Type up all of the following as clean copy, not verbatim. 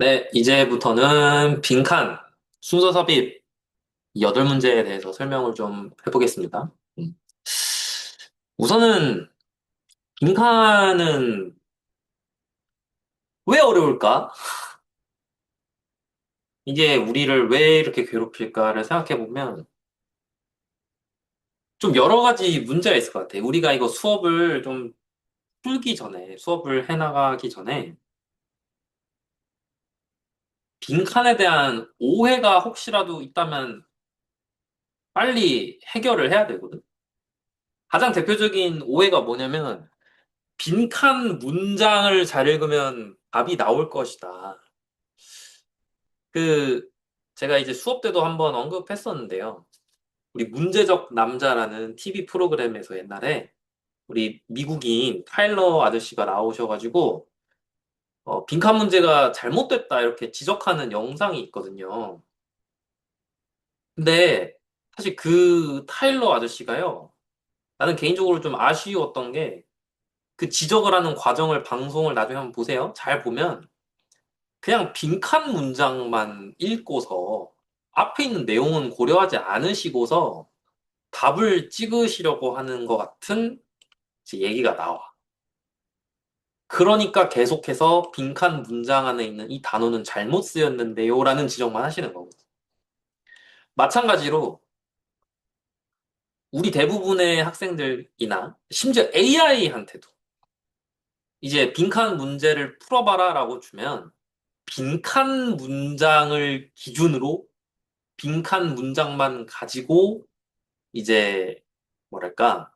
네, 이제부터는 빈칸, 순서 삽입, 8문제에 대해서 설명을 좀 해보겠습니다. 음. 우선은 빈칸은 왜 어려울까? 이게 우리를 왜 이렇게 괴롭힐까를 생각해보면 좀 여러 가지 문제가 있을 것 같아요. 우리가 이거 수업을 좀 풀기 전에, 수업을 해나가기 전에 빈칸에 대한 오해가 혹시라도 있다면 빨리 해결을 해야 되거든. 가장 대표적인 오해가 뭐냐면 빈칸 문장을 잘 읽으면 답이 나올 것이다. 그, 제가 이제 수업 때도 한번 언급했었는데요. 우리 문제적 남자라는 TV 프로그램에서 옛날에 우리 미국인 타일러 아저씨가 나오셔가지고, 빈칸 문제가 잘못됐다 이렇게 지적하는 영상이 있거든요. 근데 사실 그 타일러 아저씨가요. 나는 개인적으로 좀 아쉬웠던 게 그 지적을 하는 과정을 방송을 나중에 한번 보세요. 잘 보면 그냥 빈칸 문장만 읽고서 앞에 있는 내용은 고려하지 않으시고서 답을 찍으시려고 하는 것 같은 이제 얘기가 나와. 그러니까 계속해서 빈칸 문장 안에 있는 이 단어는 잘못 쓰였는데요 라는 지적만 하시는 거거든. 마찬가지로 우리 대부분의 학생들이나 심지어 AI한테도 이제 빈칸 문제를 풀어봐라 라고 주면 빈칸 문장을 기준으로 빈칸 문장만 가지고 이제 뭐랄까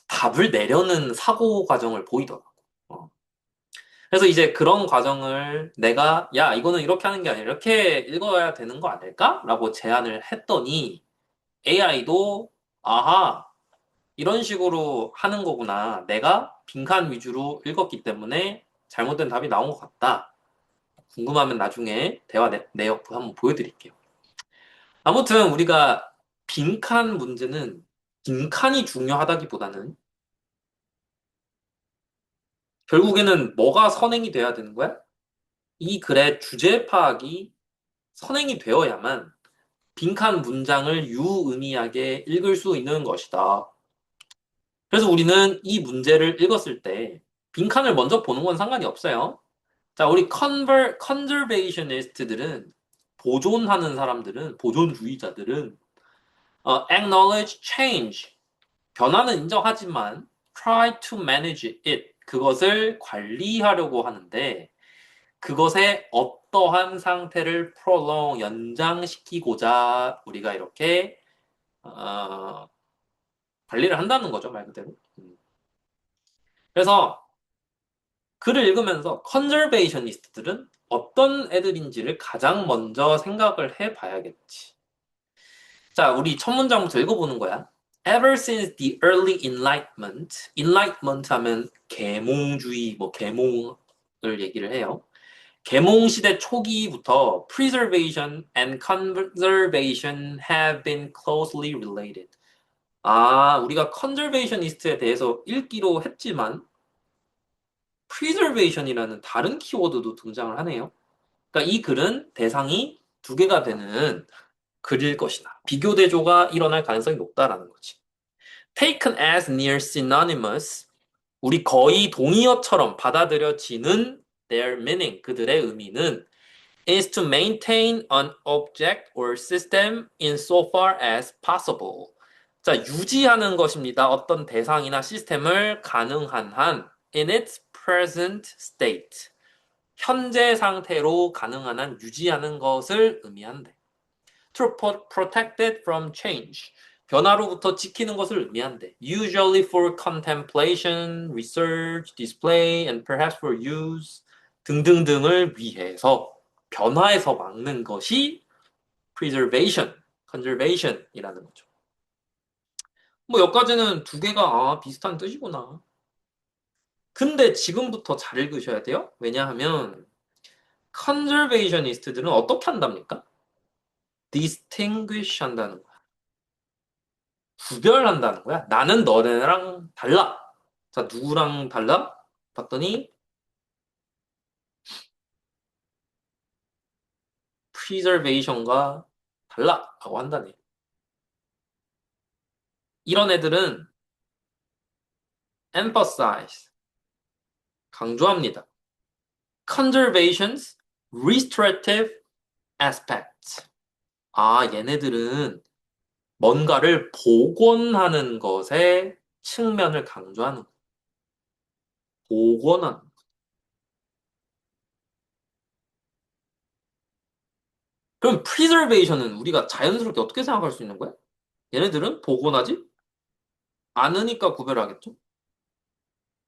답을 내려는 사고 과정을 보이더라고. 어. 그래서 이제 그런 과정을 내가 야 이거는 이렇게 하는 게 아니라 이렇게 읽어야 되는 거 아닐까? 라고 제안을 했더니 AI도 아하 이런 식으로 하는 거구나. 내가 빈칸 위주로 읽었기 때문에 잘못된 답이 나온 것 같다. 궁금하면 나중에 대화 내역 한번 보여드릴게요. 아무튼 우리가 빈칸 문제는 빈칸이 중요하다기보다는 결국에는 뭐가 선행이 돼야 되는 거야? 이 글의 주제 파악이 선행이 되어야만 빈칸 문장을 유의미하게 읽을 수 있는 것이다. 그래서 우리는 이 문제를 읽었을 때 빈칸을 먼저 보는 건 상관이 없어요. 자, 우리 컨저베이셔니스트들은 보존하는 사람들은 보존주의자들은 acknowledge change 변화는 인정하지만 try to manage it 그것을 관리하려고 하는데 그것의 어떠한 상태를 prolong 연장시키고자 우리가 이렇게 어, 관리를 한다는 거죠 말 그대로. 그래서 글을 읽으면서 컨저베이셔니스트들은 어떤 애들인지를 가장 먼저 생각을 해봐야겠지. 자, 우리 첫 문장부터 읽어보는 거야. Ever since the early Enlightenment, Enlightenment 하면 계몽주의, 뭐 계몽을 얘기를 해요. 계몽 시대 초기부터 preservation and conservation have been closely related. 아, 우리가 conservationist에 대해서 읽기로 했지만 preservation이라는 다른 키워드도 등장을 하네요. 그러니까 이 글은 대상이 두 개가 되는 글일 것이다. 비교 대조가 일어날 가능성이 높다라는 거지. Taken as near synonymous, 우리 거의 동의어처럼 받아들여지는 their meaning, 그들의 의미는 is to maintain an object or system insofar as possible. 자, 유지하는 것입니다. 어떤 대상이나 시스템을 가능한 한 in its present state. 현재 상태로 가능한 한 유지하는 것을 의미한대. To protect it from change. 변화로부터 지키는 것을 의미한대. Usually for contemplation, research, display, and perhaps for use 등등등을 위해서 변화에서 막는 것이 preservation, conservation이라는 거죠. 뭐 여기까지는 두 개가 비슷한 뜻이구나. 근데 지금부터 잘 읽으셔야 돼요. 왜냐하면 conservationist들은 어떻게 한답니까? distinguish 한다는 거야. 구별한다는 거야. 나는 너네랑 달라. 자, 누구랑 달라? 봤더니 preservation과 달라라고 한다네. 이런 애들은 emphasize, 강조합니다. conservation's restorative aspects. 아, 얘네들은 뭔가를 복원하는 것의 측면을 강조하는 거야. 복원하는. 그럼 preservation은 우리가 자연스럽게 어떻게 생각할 수 있는 거야? 얘네들은 복원하지 않으니까 구별하겠죠?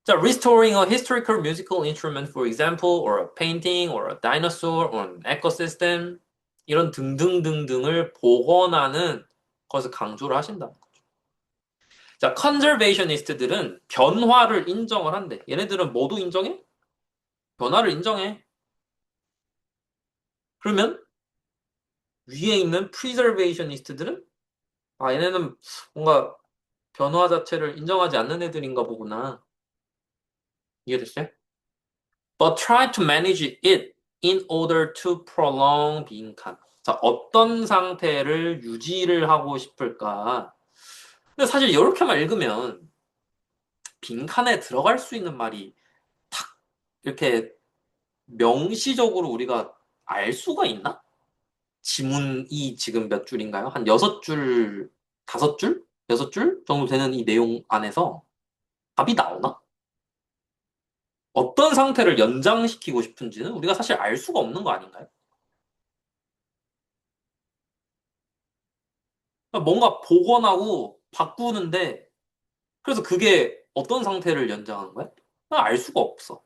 자, restoring a historical musical instrument, for example, or a painting, or a dinosaur, or an ecosystem, 이런 등등등등을 복원하는 것을 강조를 하신다. 자, conservationist들은 변화를 인정을 한대. 얘네들은 뭐도 인정해? 변화를 인정해. 그러면 위에 있는 preservationist들은 아, 얘네는 뭔가 변화 자체를 인정하지 않는 애들인가 보구나. 이해됐어요? But try to manage it in order to prolong 빈칸. 자, 어떤 상태를 유지를 하고 싶을까? 근데 사실 이렇게만 읽으면 빈칸에 들어갈 수 있는 말이 탁 이렇게 명시적으로 우리가 알 수가 있나? 지문이 지금 몇 줄인가요? 한 6줄, 5줄? 6줄 정도 되는 이 내용 안에서 답이 나오나? 어떤 상태를 연장시키고 싶은지는 우리가 사실 알 수가 없는 거 아닌가요? 그러니까 뭔가 복원하고 바꾸는데 그래서 그게 어떤 상태를 연장하는 거야? 알 수가 없어.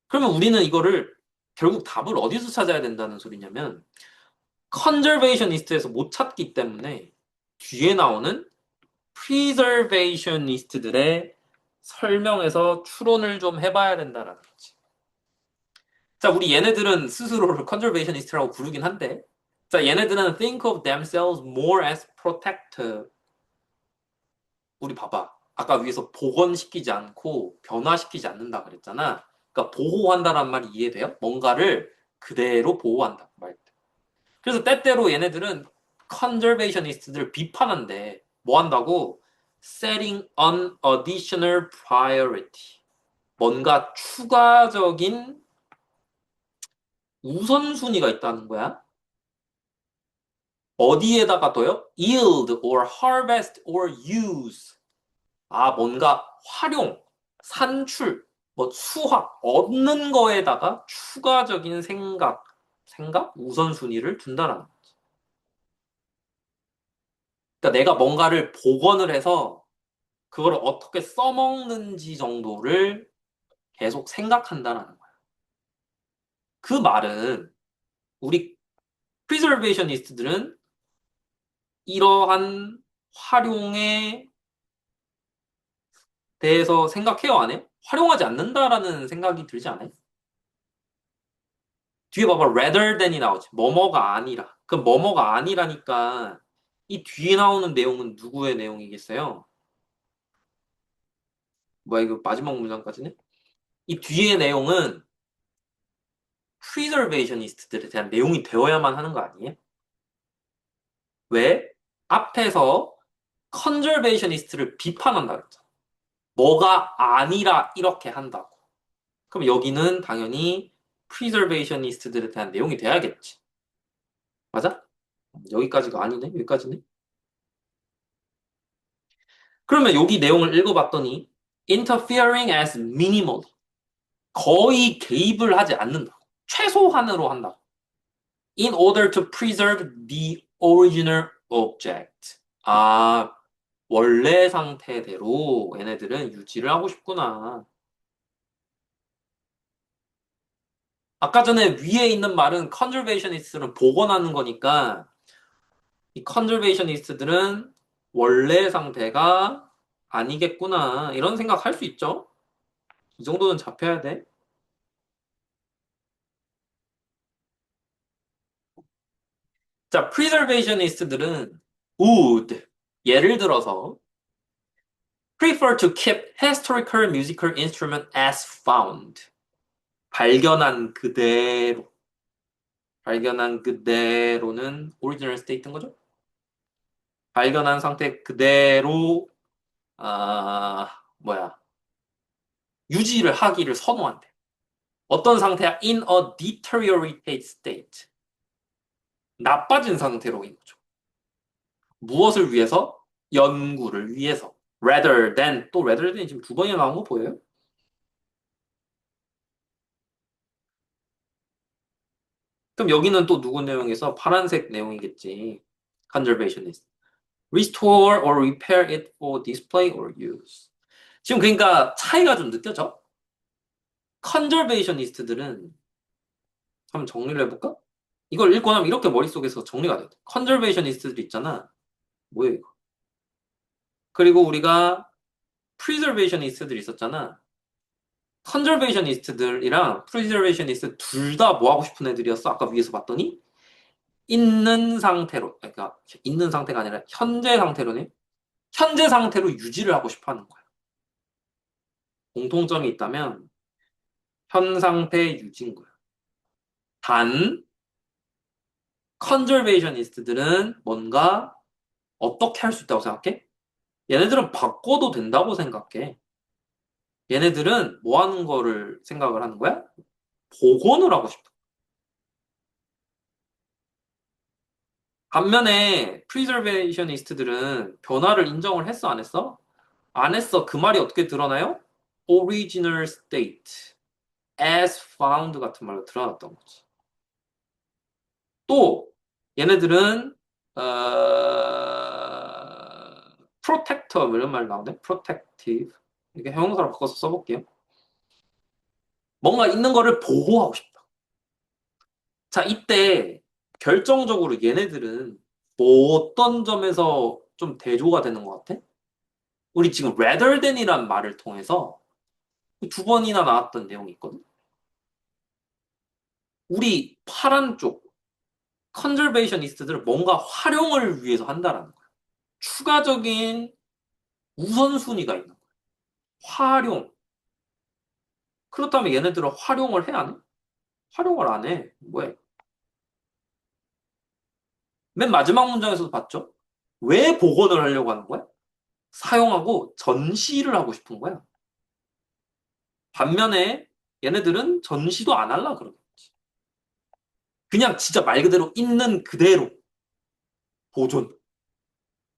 그러면 우리는 이거를 결국 답을 어디서 찾아야 된다는 소리냐면 컨저베이셔니스트에서 못 찾기 때문에 뒤에 나오는 프리저베이셔니스트들의 설명에서 추론을 좀 해봐야 된다라는 거지. 자, 우리 얘네들은 스스로를 컨저베이셔니스트라고 부르긴 한데 자, 얘네들은 think of themselves more as protector. 우리 봐봐. 아까 위에서 복원시키지 않고 변화시키지 않는다 그랬잖아. 그러니까 보호한다란 말이 이해돼요? 뭔가를 그대로 보호한다. 말. 그래서 때때로 얘네들은 컨저베이셔니스트들을 비판한대. 뭐 한다고? Setting an additional priority. 뭔가 추가적인 우선순위가 있다는 거야. 어디에다가 둬요? Yield or harvest or use. 아, 뭔가 활용, 산출, 뭐 수확, 얻는 거에다가 추가적인 생각, 우선순위를 둔다라는 거지. 그러니까 내가 뭔가를 복원을 해서 그걸 어떻게 써먹는지 정도를 계속 생각한다라는 거야. 그 말은 우리 프리저베이셔니스트들은 이러한 활용에 대해서 생각해요, 안 해요? 활용하지 않는다라는 생각이 들지 않아요? 뒤에 봐봐, rather than이 나오지. 뭐뭐가 아니라. 그 뭐뭐가 아니라니까 이 뒤에 나오는 내용은 누구의 내용이겠어요? 뭐야, 이거 마지막 문장까지네? 이 뒤에 내용은 preservationist들에 대한 내용이 되어야만 하는 거 아니에요? 왜? 앞에서 conservationist를 비판한다 그랬잖아. 뭐가 아니라 이렇게 한다고. 그럼 여기는 당연히 preservationist들에 대한 내용이 돼야겠지. 맞아? 여기까지가 아니네? 여기까지네? 그러면 여기 내용을 읽어봤더니 interfering as minimal 거의 개입을 하지 않는다. 최소한으로 한다. In order to preserve the original object. 아, 원래 상태대로 얘네들은 유지를 하고 싶구나. 아까 전에 위에 있는 말은 conservationist는 복원하는 거니까 이 conservationist들은 원래 상태가 아니겠구나. 이런 생각 할 수 있죠? 이 정도는 잡혀야 돼. 자, preservationist들은 would 예를 들어서 prefer to keep historical musical instrument as found 발견한 그대로 발견한 그대로는 original state인 거죠? 발견한 상태 그대로 뭐야 유지를 하기를 선호한대. 어떤 상태야? In a deteriorated state. 나빠진 상태로인 거죠. 무엇을 위해서? 연구를 위해서. Rather than 또 rather than이 지금 두 번이나 나온 거 보여요? 그럼 여기는 또 누구 내용에서 파란색 내용이겠지. Conservationist. Restore or repair it for display or use. 지금 그러니까 차이가 좀 느껴져? 컨저베이셔니스트들은 한번 정리를 해볼까? 이걸 읽고 나면 이렇게 머릿속에서 정리가 돼. 컨저베이셔니스트들 있잖아. 뭐야 이거? 그리고 우리가 프리저베이셔니스트들 있었잖아. 컨저베이셔니스트들이랑 프리저베이셔니스트 둘 다 뭐 하고 싶은 애들이었어? 아까 위에서 봤더니 있는 상태로, 그러니까 있는 상태가 아니라 현재 상태로네. 현재 상태로 유지를 하고 싶어 하는 거야. 공통점이 있다면 현 상태 유지인 거야. 단 컨저베이셔니스트들은 뭔가 어떻게 할 수 있다고 생각해? 얘네들은 바꿔도 된다고 생각해. 얘네들은 뭐 하는 거를 생각을 하는 거야? 복원을 하고 싶어. 반면에 프리저베이셔니스트들은 변화를 인정을 했어, 안 했어? 안 했어. 그 말이 어떻게 드러나요? original state, as found 같은 말로 드러났던 거지. 또 얘네들은 protector 뭐 이런 말 나오네. protective. 이렇게 형용사로 바꿔서 써볼게요. 뭔가 있는 거를 보호하고 싶다. 자, 이때 결정적으로 얘네들은 뭐 어떤 점에서 좀 대조가 되는 것 같아? 우리 지금 rather than이란 말을 통해서 두 번이나 나왔던 내용이 있거든. 우리 파란 쪽 컨저베이셔니스트들은 뭔가 활용을 위해서 한다라는 거야. 추가적인 우선순위가 있는 거야. 활용. 그렇다면 얘네들은 활용을 해, 안 해? 활용을 안 해. 왜? 맨 마지막 문장에서도 봤죠? 왜 복원을 하려고 하는 거야? 사용하고 전시를 하고 싶은 거야. 반면에 얘네들은 전시도 안 할라 그러겠지. 그냥 진짜 말 그대로 있는 그대로 보존.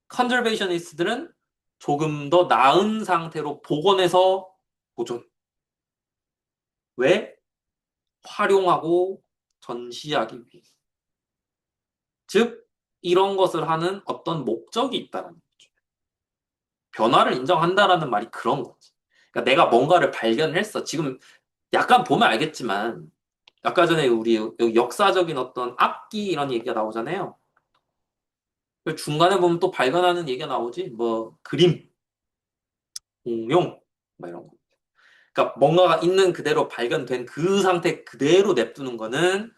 컨저베이셔니스트들은 조금 더 나은 상태로 복원해서 보존. 왜? 활용하고 전시하기 위해서. 즉, 이런 것을 하는 어떤 목적이 있다는 거죠. 변화를 인정한다라는 말이 그런 거지. 그러니까 내가 뭔가를 발견했어. 지금 약간 보면 알겠지만, 아까 전에 우리 역사적인 어떤 악기 이런 얘기가 나오잖아요. 중간에 보면 또 발견하는 얘기가 나오지. 뭐, 그림, 공룡, 뭐 이런 거. 그러니까 뭔가가 있는 그대로 발견된 그 상태 그대로 냅두는 거는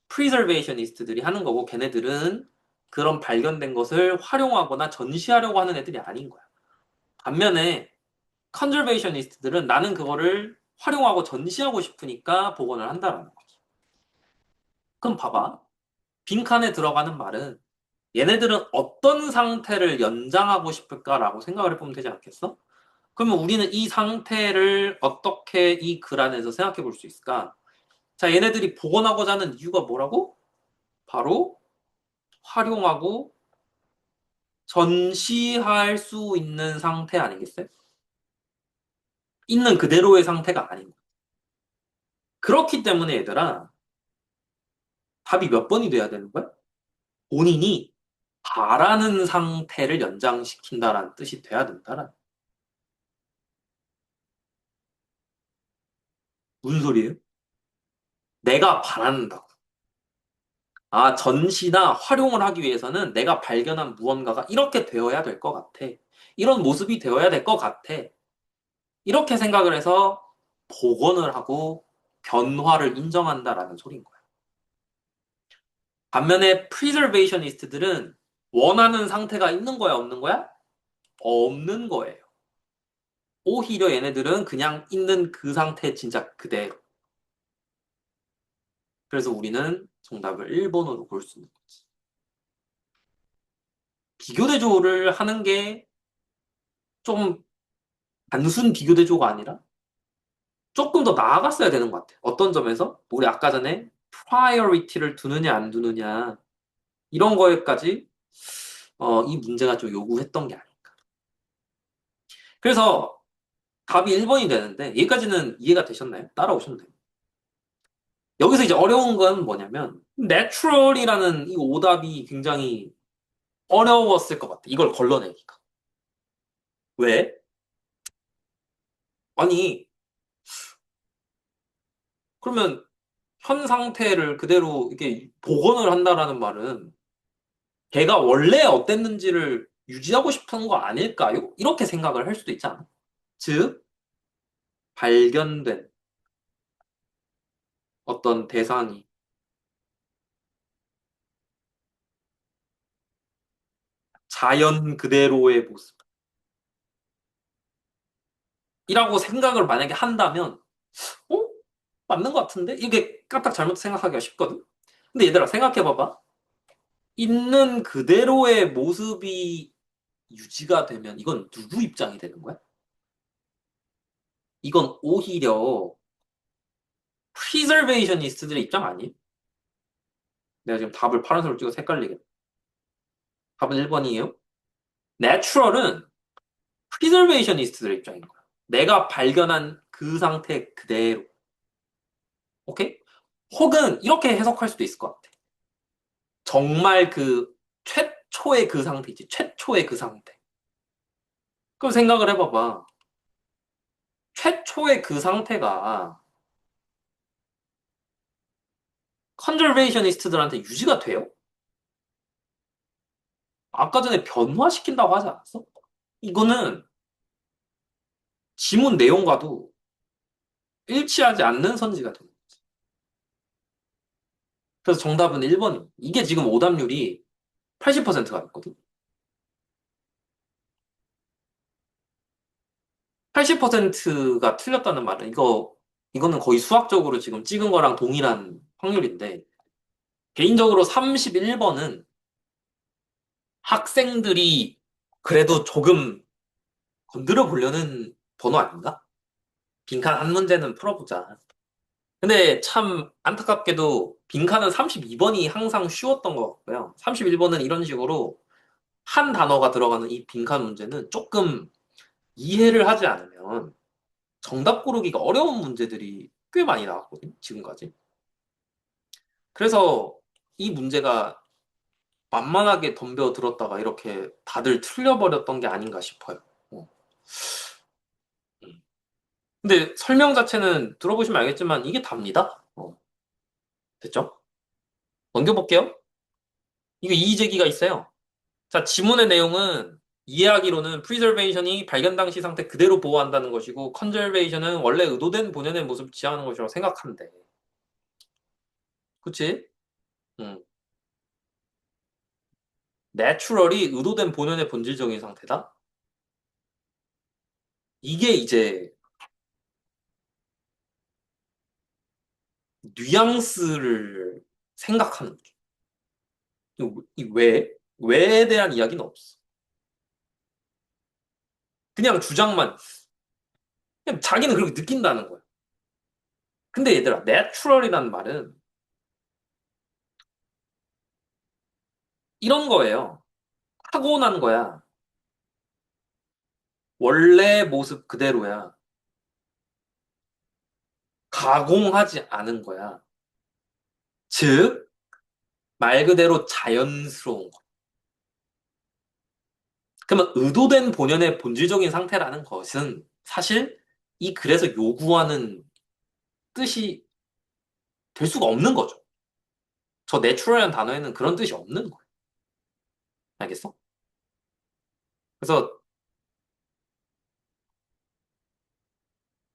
프리저베이셔니스트들이 하는 거고 걔네들은 그런 발견된 것을 활용하거나 전시하려고 하는 애들이 아닌 거야. 반면에 컨저베이셔니스트들은 나는 그거를 활용하고 전시하고 싶으니까 복원을 한다라는 거지. 그럼 봐봐. 빈칸에 들어가는 말은 얘네들은 어떤 상태를 연장하고 싶을까라고 생각을 해보면 되지 않겠어? 그러면 우리는 이 상태를 어떻게 이 글 안에서 생각해 볼 수 있을까? 자, 얘네들이 복원하고자 하는 이유가 뭐라고? 바로 활용하고 전시할 수 있는 상태 아니겠어요? 있는 그대로의 상태가 아닌 거예요. 그렇기 때문에 얘들아, 답이 몇 번이 돼야 되는 거야? 본인이 바라는 상태를 연장시킨다라는 뜻이 돼야 된다라는. 무슨 소리예요? 내가 바란다고. 아, 전시나 활용을 하기 위해서는 내가 발견한 무언가가 이렇게 되어야 될 것 같아. 이런 모습이 되어야 될 것 같아. 이렇게 생각을 해서 복원을 하고 변화를 인정한다라는 소리인 거야. 반면에 프리저베이셔니스트들은 원하는 상태가 있는 거야, 없는 거야? 없는 거예요. 오히려 얘네들은 그냥 있는 그 상태 진짜 그대로. 그래서 우리는 정답을 1번으로 볼 수 있는 거지. 비교대조를 하는 게 좀 단순 비교대조가 아니라 조금 더 나아갔어야 되는 것 같아. 어떤 점에서? 우리 아까 전에 priority를 두느냐 안 두느냐 이런 거에까지 이 문제가 좀 요구했던 게 아닐까. 그래서 답이 1번이 되는데 여기까지는 이해가 되셨나요? 따라오셨나요? 여기서 이제 어려운 건 뭐냐면 natural이라는 이 오답이 굉장히 어려웠을 것 같아. 이걸 걸러내기가. 왜? 아니 그러면 현 상태를 그대로 이렇게 복원을 한다라는 말은 걔가 원래 어땠는지를 유지하고 싶은 거 아닐까요? 이렇게 생각을 할 수도 있지 않아? 즉, 발견된 어떤 대상이 자연 그대로의 모습이라고 생각을 만약에 한다면, 어? 맞는 것 같은데? 이게 까딱 잘못 생각하기가 쉽거든? 근데 얘들아, 생각해봐봐. 있는 그대로의 모습이 유지가 되면 이건 누구 입장이 되는 거야? 이건 오히려 프리저베이셔니스트들의 입장 아니에요? 내가 지금 답을 파란색으로 찍어서 헷갈리게. 답은 1번이에요. 내추럴은 프리저베이셔니스트들의 입장인 거야. 내가 발견한 그 상태 그대로. 오케이? 혹은 이렇게 해석할 수도 있을 것 같아. 정말 그 최초의 그 상태지. 최초의 그 상태. 그럼 생각을 해봐봐. 최초의 그 상태가 컨저베이셔니스트들한테 유지가 돼요? 아까 전에 변화시킨다고 하지 않았어? 이거는 지문 내용과도 일치하지 않는 선지가 됩니다. 그래서 정답은 1번입니다. 이게 지금 오답률이 80%가 됐거든. 80%가 틀렸다는 말은 이거는 거의 수학적으로 지금 찍은 거랑 동일한 확률인데 개인적으로 31번은 학생들이 그래도 조금 건드려 보려는 번호 아닌가? 빈칸 한 문제는 풀어보자. 근데 참 안타깝게도 빈칸은 32번이 항상 쉬웠던 것 같고요. 31번은 이런 식으로 한 단어가 들어가는 이 빈칸 문제는 조금 이해를 하지 않으면 정답 고르기가 어려운 문제들이 꽤 많이 나왔거든요. 지금까지. 그래서 이 문제가 만만하게 덤벼들었다가 이렇게 다들 틀려버렸던 게 아닌가 싶어요. 어. 음. 근데 설명 자체는 들어보시면 알겠지만 이게 답니다. 됐죠? 넘겨볼게요. 이거 이의제기가 있어요. 자, 지문의 내용은 이해하기로는 preservation이 발견 당시 상태 그대로 보호한다는 것이고 conservation은 원래 의도된 본연의 모습을 지향하는 것이라고 생각한대. 그치? 음. 내추럴이 의도된 본연의 본질적인 상태다? 이게 이제 뉘앙스를 생각하는 거죠. 이 왜? 왜에 대한 이야기는 없어. 그냥 주장만. 그냥 자기는 그렇게 느낀다는 거야. 근데 얘들아, 내추럴이라는 말은 이런 거예요. 타고난 거야. 원래 모습 그대로야. 가공하지 않은 거야. 즉, 말 그대로 자연스러운 거. 그러면 의도된 본연의 본질적인 상태라는 것은 사실 이 글에서 요구하는 뜻이 될 수가 없는 거죠. 저 내추럴이라는 단어에는 그런 뜻이 없는 거예요. 알겠어? 그래서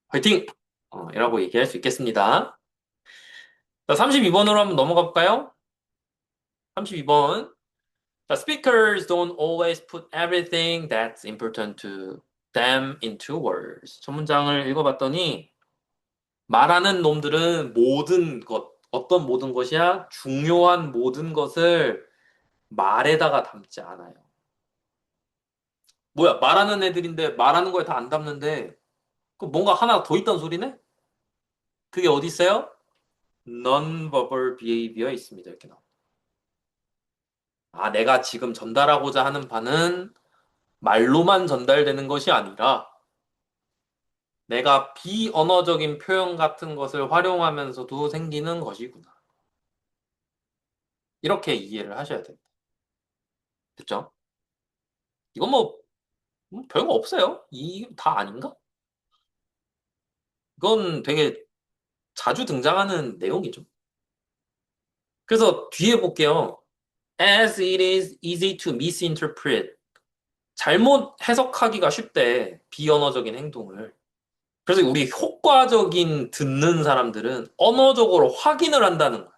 화이팅! 이라고 얘기할 수 있겠습니다. 자, 32번으로 한번 넘어가 볼까요? 32번. The speakers don't always put everything that's important to them into words. 첫 문장을 읽어봤더니 말하는 놈들은 모든 것, 어떤 모든 것이야? 중요한 모든 것을 말에다가 담지 않아요. 뭐야, 말하는 애들인데 말하는 거에 다 안 담는데 그 뭔가 하나 더 있다는 소리네? 그게 어디 있어요? Non-verbal behavior에 있습니다. 이렇게 나와. 아, 내가 지금 전달하고자 하는 바는 말로만 전달되는 것이 아니라 내가 비언어적인 표현 같은 것을 활용하면서도 생기는 것이구나. 이렇게 이해를 하셔야 됩니다. 그죠? 이건 뭐 별거 없어요. 이 다 아닌가? 이건 되게 자주 등장하는 내용이죠. 그래서 뒤에 볼게요. As it is easy to misinterpret. 잘못 해석하기가 쉽대. 비언어적인 행동을. 그래서 우리 효과적인 듣는 사람들은 언어적으로 확인을 한다는 거야.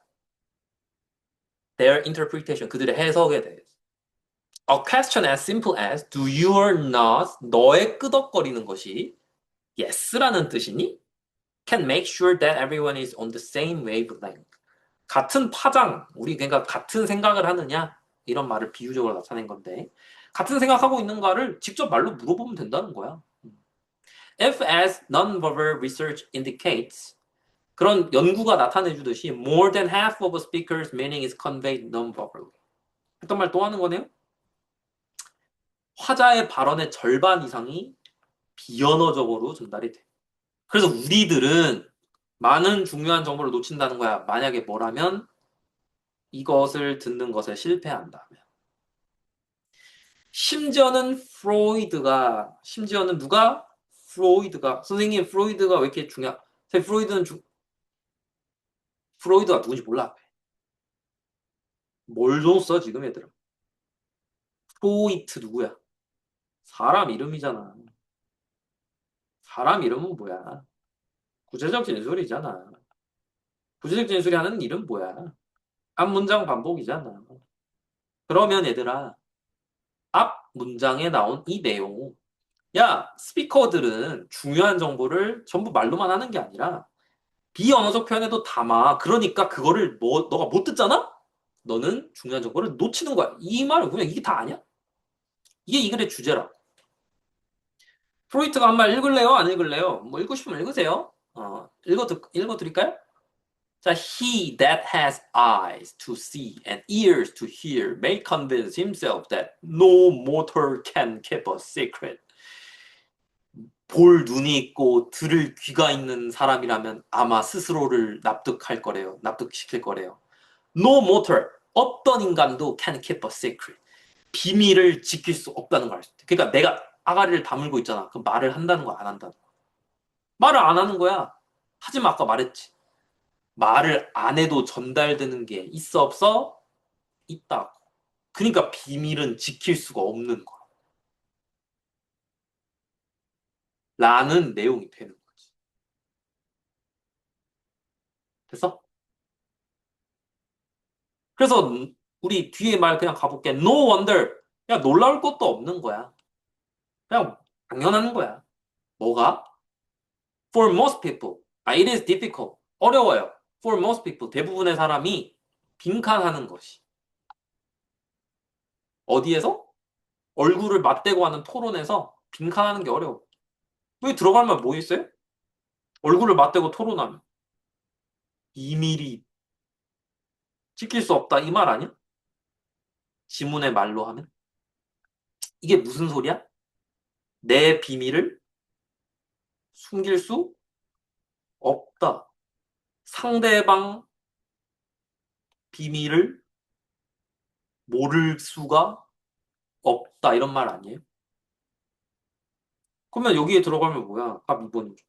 Their interpretation, 그들의 해석에 대해서. A question as simple as do you or not, 너의 끄덕거리는 것이 yes라는 뜻이니? Can make sure that everyone is on the same wavelength. 같은 파장, 우리 그러니까 같은 생각을 하느냐? 이런 말을 비유적으로 나타낸 건데 같은 생각하고 있는가를 직접 말로 물어보면 된다는 거야. If as nonverbal research indicates 그런 연구가 나타내 주듯이 more than half of a speaker's meaning is conveyed nonverbally. 했던 말 또 하는 거네요. 화자의 발언의 절반 이상이 비언어적으로 전달이 돼. 그래서 우리들은 많은 중요한 정보를 놓친다는 거야. 만약에 뭐라면 이것을 듣는 것에 실패한다면. 심지어는 누가? 프로이드가, 선생님, 프로이드가 왜 이렇게 중요한, 프로이드가 누군지 몰라. 뭘 줬어, 지금 얘들아. 프로이트 누구야? 사람 이름이잖아. 사람 이름은 뭐야? 구체적 진술이잖아. 구체적 진술이 하는 일은 뭐야? 앞 문장 반복이잖아. 그러면 얘들아, 앞 문장에 나온 이 내용, 야, 스피커들은 중요한 정보를 전부 말로만 하는 게 아니라 비언어적 표현에도 담아. 그러니까 그거를 너가 못 듣잖아? 너는 중요한 정보를 놓치는 거야. 이 말은 그냥 이게 다 아니야? 이게 이 글의 주제라. 프로이트가 한 말 읽을래요? 안 읽을래요? 뭐 읽고 싶으면 읽으세요. 읽어드릴까요? 자, he that has eyes to see and ears to hear may convince himself that no mortal can keep a secret. 볼 눈이 있고 들을 귀가 있는 사람이라면 아마 스스로를 납득시킬 거래요. No mortal, 어떤 인간도 can keep a secret. 비밀을 지킬 수 없다는 걸 알 수 있대. 그러니까 내가 아가리를 다물고 있잖아. 그럼 말을 한다는 거야, 안 한다는 거야? 말을 안 하는 거야. 하지만 아까 말했지. 말을 안 해도 전달되는 게 있어 없어? 있다고. 그러니까 비밀은 지킬 수가 없는 거야. 라는 내용이 되는 거지. 됐어? 그래서 우리 뒤에 말 그냥 가볼게. No wonder. 야, 놀라울 것도 없는 거야. 그냥 당연한 거야. 뭐가? For most people. It is difficult. 어려워요. For most people. 대부분의 사람이 빈칸하는 것이. 어디에서? 얼굴을 맞대고 하는 토론에서 빈칸하는 게 어려워. 왜 들어가면 뭐 있어요? 얼굴을 맞대고 토론하면. 비밀이 지킬 수 없다. 이 말 아니야? 지문의 말로 하면? 이게 무슨 소리야? 내 비밀을 숨길 수 없다. 상대방 비밀을 모를 수가 없다. 이런 말 아니에요? 그러면 여기에 들어가면 뭐야? 답 2번이죠.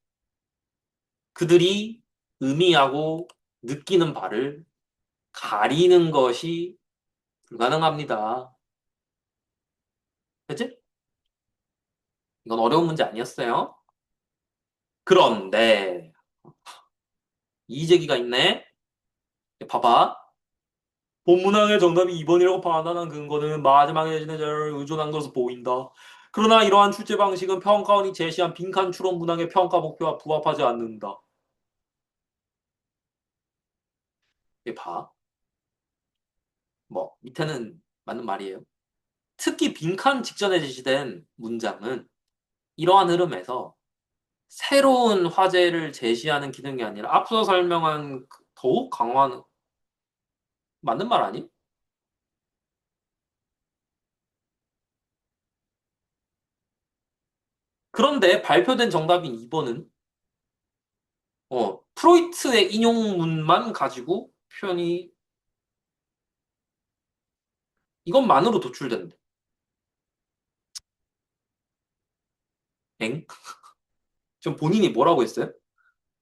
그들이 의미하고 느끼는 바를 가리는 것이 불가능합니다. 그치? 이건 어려운 문제 아니었어요. 그런데 이의제기가 있네. 봐봐. 본문항의 정답이 2번이라고 판단한 근거는 마지막에 내지는 자료를 의존한 것으로 보인다. 그러나 이러한 출제 방식은 평가원이 제시한 빈칸 추론 문항의 평가 목표와 부합하지 않는다. 얘 봐. 뭐, 밑에는 맞는 말이에요. 특히 빈칸 직전에 제시된 문장은 이러한 흐름에서 새로운 화제를 제시하는 기능이 아니라 앞서 설명한 더욱 강화하는, 맞는 말 아니? 그런데 발표된 정답인 2번은 프로이트의 인용문만 가지고 표현이 이것만으로 도출된대. 엥? 지금 본인이 뭐라고 했어요?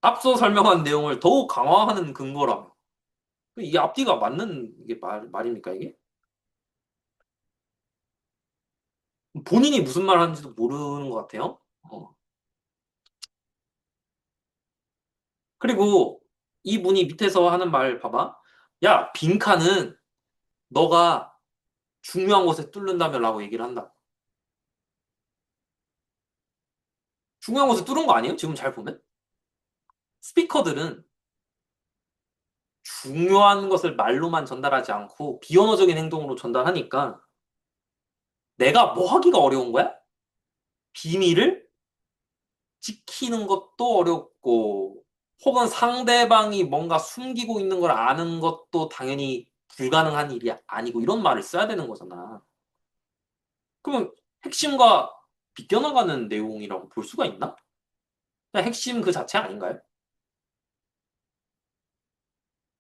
앞서 설명한 내용을 더욱 강화하는 근거라며. 이게 앞뒤가 맞는 이게 말입니까, 이게? 본인이 무슨 말 하는지도 모르는 것 같아요. 그리고 이분이 밑에서 하는 말 봐봐. 야, 빈칸은 너가 중요한 곳에 뚫는다며 라고 얘기를 한다. 중요한 곳에 뚫은 거 아니에요? 지금 잘 보면? 스피커들은 중요한 것을 말로만 전달하지 않고 비언어적인 행동으로 전달하니까 내가 뭐 하기가 어려운 거야? 비밀을 지키는 것도 어렵고 혹은 상대방이 뭔가 숨기고 있는 걸 아는 것도 당연히 불가능한 일이 아니고 이런 말을 써야 되는 거잖아. 그러면 핵심과 비껴나가는 내용이라고 볼 수가 있나? 그냥 핵심 그 자체 아닌가요?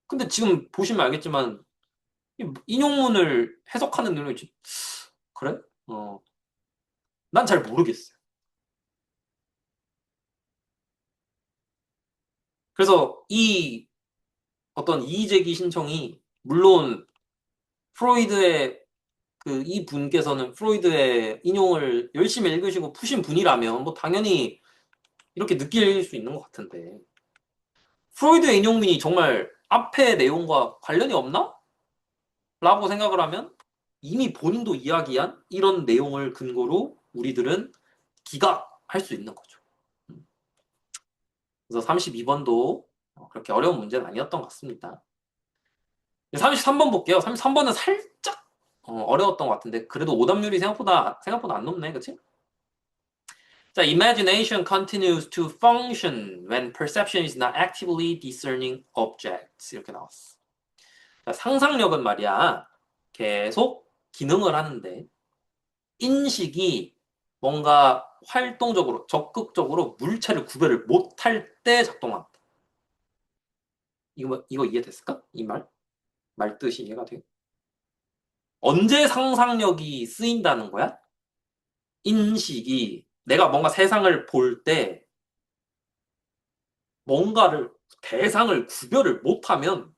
근데 지금 보시면 알겠지만 인용문을 해석하는 내용이 그래? 난 잘 모르겠어요. 그래서 이 어떤 이의제기 신청이 물론 프로이드의 그 이 분께서는 프로이드의 인용을 열심히 읽으시고 푸신 분이라면 뭐 당연히 이렇게 느낄 수 있는 것 같은데 프로이드의 인용문이 정말 앞의 내용과 관련이 없나? 라고 생각을 하면 이미 본인도 이야기한 이런 내용을 근거로 우리들은 기각할 수 있는 거죠. 그래서 32번도 그렇게 어려운 문제는 아니었던 것 같습니다. 33번 볼게요. 33번은 살짝 어려웠던 것 같은데 그래도 오답률이 생각보다 안 높네, 그치? 자, imagination continues to function when perception is not actively discerning objects 이렇게 나왔어. 자, 상상력은 말이야 계속 기능을 하는데 인식이 뭔가 활동적으로 적극적으로 물체를 구별을 못할 때 작동한다. 이거 이해됐을까? 이 말 뜻이 이해가 돼? 언제 상상력이 쓰인다는 거야? 인식이 내가 뭔가 세상을 볼 때 뭔가를 대상을 구별을 못하면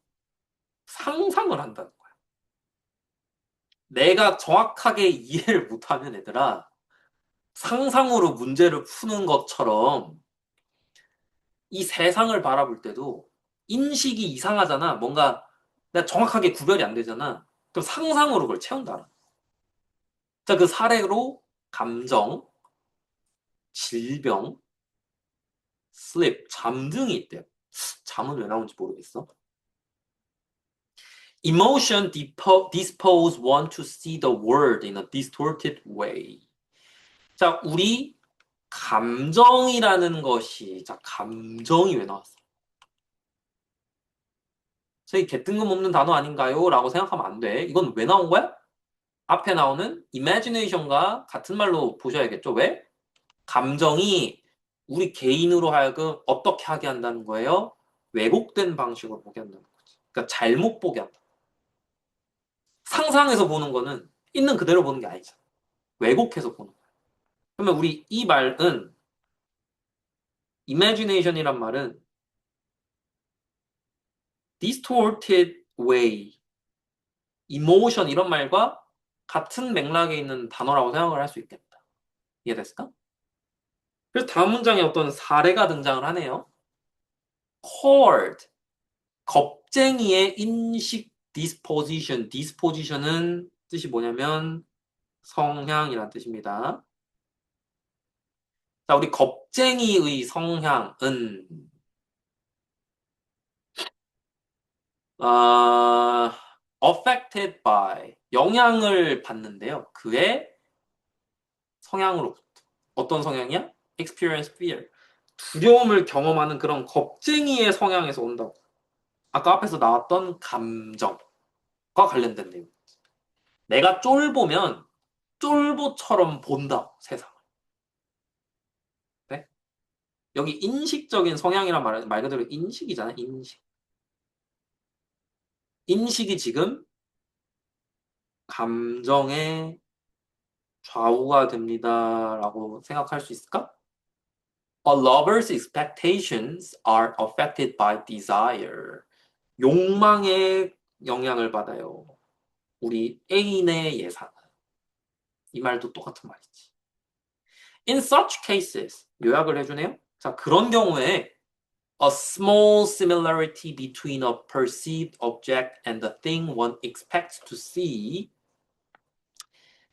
상상을 한다는 거야. 내가 정확하게 이해를 못하면 얘들아 상상으로 문제를 푸는 것처럼 이 세상을 바라볼 때도 인식이 이상하잖아. 뭔가 내가 정확하게 구별이 안 되잖아. 그럼 상상으로 그걸 채운다. 자, 그 사례로 감정, 질병, sleep, 잠 등이 있대요. 잠은 왜 나오는지 모르겠어. Emotion dispose one to see the world in a distorted way. 자, 우리 감정이라는 것이, 자, 감정이 왜 나왔어? 저희 개뜬금없는 단어 아닌가요? 라고 생각하면 안 돼. 이건 왜 나온 거야? 앞에 나오는 imagination과 같은 말로 보셔야겠죠. 왜? 감정이 우리 개인으로 하여금 어떻게 하게 한다는 거예요? 왜곡된 방식으로 보게 한다는 거지. 그러니까 잘못 보게 한다. 상상해서 보는 거는 있는 그대로 보는 게 아니잖아. 왜곡해서 보는 거야. 그러면 우리 이 말은 imagination이란 말은 distorted way, emotion 이런 말과 같은 맥락에 있는 단어라고 생각을 할 수 있겠다. 이해됐을까? 그래서 다음 문장에 어떤 사례가 등장을 하네요. cord, 겁쟁이의 인식 disposition은 뜻이 뭐냐면 성향이란 뜻입니다. 자, 우리 겁쟁이의 성향은 아, affected by 영향을 받는데요. 그의 성향으로부터. 어떤 성향이야? experience fear. 두려움을 경험하는 그런 겁쟁이의 성향에서 온다고. 아까 앞에서 나왔던 감정과 관련된 내용. 내가 쫄보면 쫄보처럼 본다, 세상을. 네? 여기 인식적인 성향이란 말 그대로 인식이잖아, 인식. 인식이 지금 감정의 좌우가 됩니다라고 생각할 수 있을까? A lover's expectations are affected by desire. 욕망에 영향을 받아요. 우리 애인의 예상은. 이 말도 똑같은 말이지. In such cases, 요약을 해주네요. 자, 그런 경우에 a small similarity between a perceived object and the thing one expects to see.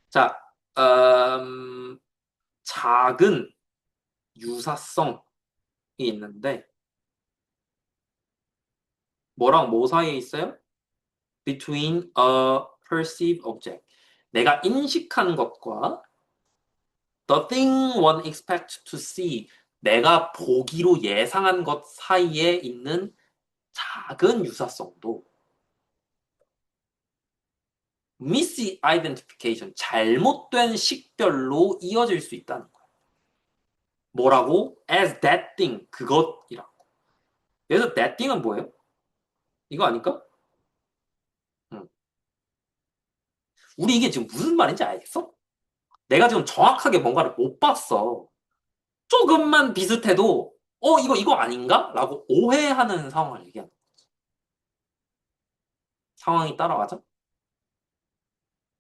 자, 작은 유사성이 있는데 뭐랑 뭐 사이에 있어요? Between a perceived object. 내가 인식한 것과 the thing one expects to see. 내가 보기로 예상한 것 사이에 있는 작은 유사성도 misidentification, 잘못된 식별로 이어질 수 있다는 거야. 뭐라고? As that thing, 그것이라고. 그래서 that thing은 뭐예요? 이거 아닐까? 응. 우리 이게 지금 무슨 말인지 알겠어? 내가 지금 정확하게 뭔가를 못 봤어. 조금만 비슷해도 이거 아닌가? 라고 오해하는 상황을 얘기하는 상황이 따라가죠?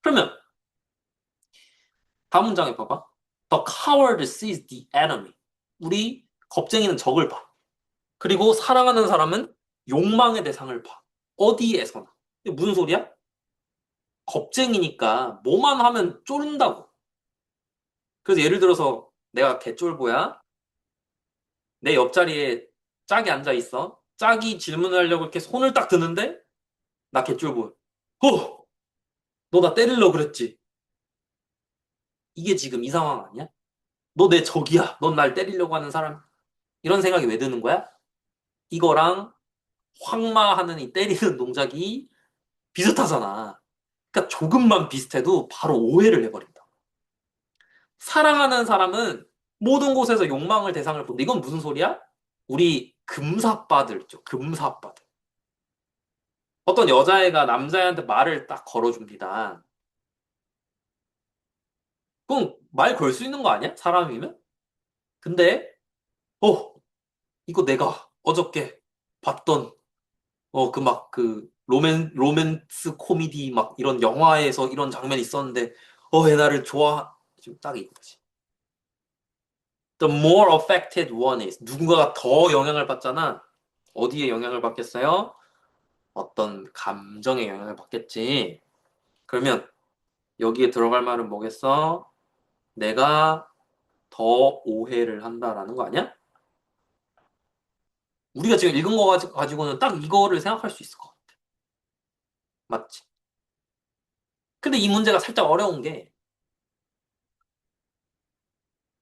그러면 다음 문장에 봐봐. The coward sees the enemy. 우리 겁쟁이는 적을 봐. 그리고 사랑하는 사람은 욕망의 대상을 봐. 어디에서나. 이게 무슨 소리야? 겁쟁이니까 뭐만 하면 쫄른다고. 그래서 예를 들어서 내가 개쫄보야. 내 옆자리에 짝이 앉아 있어. 짝이 질문을 하려고 이렇게 손을 딱 드는데 나 개쫄보야. 너 나 때리려고 그랬지? 이게 지금 이 상황 아니야? 너 내 적이야. 넌 날 때리려고 하는 사람. 이런 생각이 왜 드는 거야? 이거랑 황마하는 이 때리는 동작이 비슷하잖아. 그러니까 조금만 비슷해도 바로 오해를 해버린다. 사랑하는 사람은 모든 곳에서 욕망을 대상을 본다. 이건 무슨 소리야? 우리 금사빠들 있죠. 금사빠들. 어떤 여자애가 남자애한테 말을 딱 걸어줍니다. 그럼 말 걸 수 있는 거 아니야? 사람이면? 근데 어 이거 내가 어저께 봤던 그 막 그 로맨스 코미디 막 이런 영화에서 이런 장면이 있었는데 얘 나를 좋아 지금 딱 이거지. The more affected one is 누군가가 더 영향을 받잖아. 어디에 영향을 받겠어요? 어떤 감정에 영향을 받겠지. 그러면 여기에 들어갈 말은 뭐겠어? 내가 더 오해를 한다라는 거 아니야? 우리가 지금 읽은 거 가지고는 딱 이거를 생각할 수 있을 것 같아. 맞지? 근데 이 문제가 살짝 어려운 게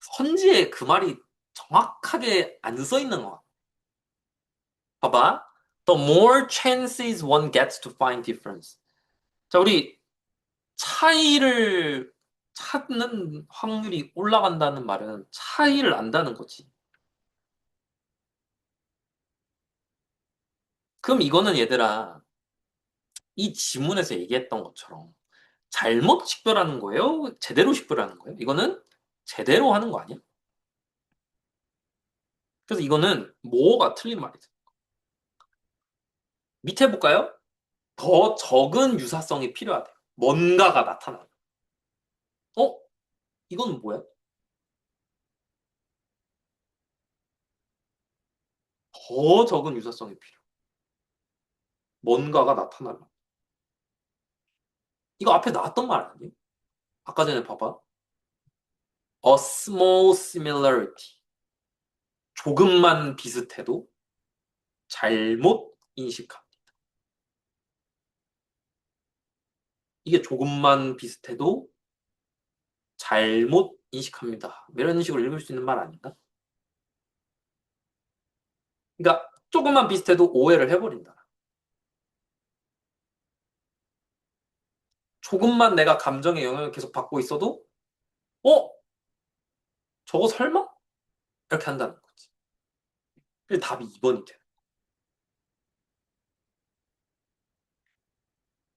선지에 그 말이 정확하게 안 써 있는 것 같아. 봐봐. The more chances one gets to find difference. 자, 우리 차이를 찾는 확률이 올라간다는 말은 차이를 안다는 거지. 그럼 이거는 얘들아, 이 지문에서 얘기했던 것처럼 잘못 식별하는 거예요? 제대로 식별하는 거예요? 이거는 제대로 하는 거 아니야? 그래서 이거는 뭐가 틀린 말이죠. 밑에 볼까요? 더 적은 유사성이 필요하대요. 뭔가가 나타나요. 어? 이건 뭐야? 더 적은 유사성이 필요. 뭔가가 나타나면. 이거 앞에 나왔던 말 아니에요? 아까 전에 봐봐. A small similarity. 조금만 비슷해도 잘못 인식함. 이게 조금만 비슷해도 잘못 인식합니다. 이런 식으로 읽을 수 있는 말 아닌가? 그러니까 조금만 비슷해도 오해를 해버린다. 조금만 내가 감정의 영향을 계속 받고 있어도 어? 저거 설마? 이렇게 한다는 거지. 그래서 답이 2번이 돼.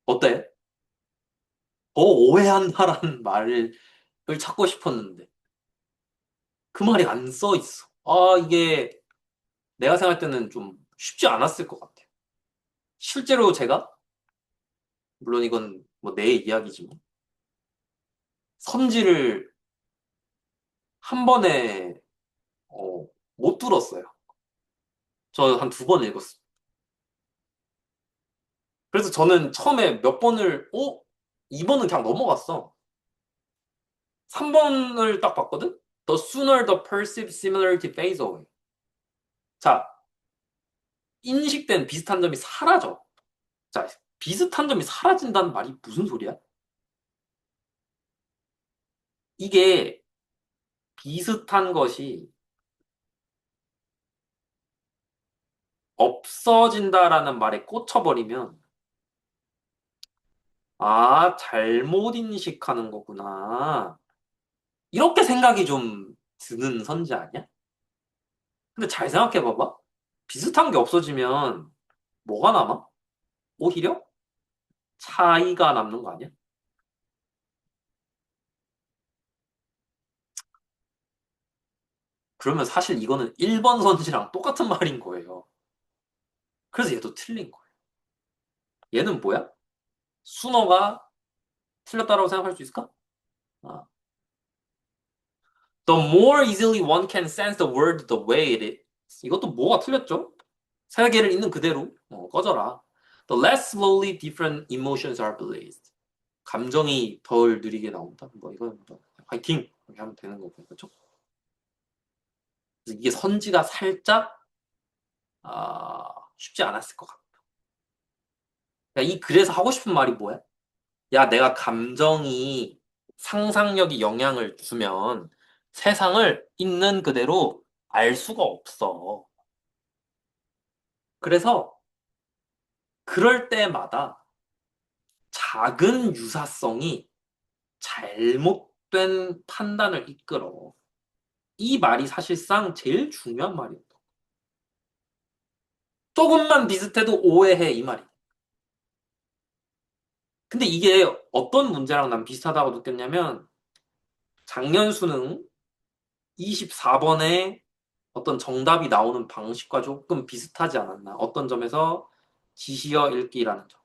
어때? 더 오해한다라는 말을 찾고 싶었는데 그 말이 안 써 있어. 아, 이게 내가 생각할 때는 좀 쉽지 않았을 것 같아. 실제로 제가 물론 이건 뭐 내 이야기지만 선지를 한 번에 어, 못 들었어요. 저 한 2번 읽었어요. 그래서 저는 처음에 몇 번을 2번은 그냥 넘어갔어. 3번을 딱 봤거든? The sooner the perceived similarity fades away. 자, 인식된 비슷한 점이 사라져. 자, 비슷한 점이 사라진다는 말이 무슨 소리야? 이게 비슷한 것이 없어진다라는 말에 꽂혀버리면 아, 잘못 인식하는 거구나. 이렇게 생각이 좀 드는 선지 아니야? 근데 잘 생각해 봐봐. 비슷한 게 없어지면 뭐가 남아? 오히려 차이가 남는 거 아니야? 그러면 사실 이거는 1번 선지랑 똑같은 말인 거예요. 그래서 얘도 틀린 거예요. 얘는 뭐야? 순어가 틀렸다고 생각할 수 있을까? 아. The more easily one can sense the word the way it is. 이것도 뭐가 틀렸죠? 세계를 있는 그대로 꺼져라. The less slowly different emotions are blazed. 감정이 덜 느리게 나온다. 뭐 이건 뭐 화이팅 이렇게 하면 되는 거고 그렇죠? 그래서 이게 선지가 살짝 쉽지 않았을 것 같아. 이 글에서 하고 싶은 말이 뭐야? 야, 내가 감정이 상상력이 영향을 주면 세상을 있는 그대로 알 수가 없어. 그래서 그럴 때마다 작은 유사성이 잘못된 판단을 이끌어. 이 말이 사실상 제일 중요한 말이었다. 조금만 비슷해도 오해해 이 말이. 근데 이게 어떤 문제랑 난 비슷하다고 느꼈냐면 작년 수능 24번에 어떤 정답이 나오는 방식과 조금 비슷하지 않았나. 어떤 점에서 지시어 읽기라는 점.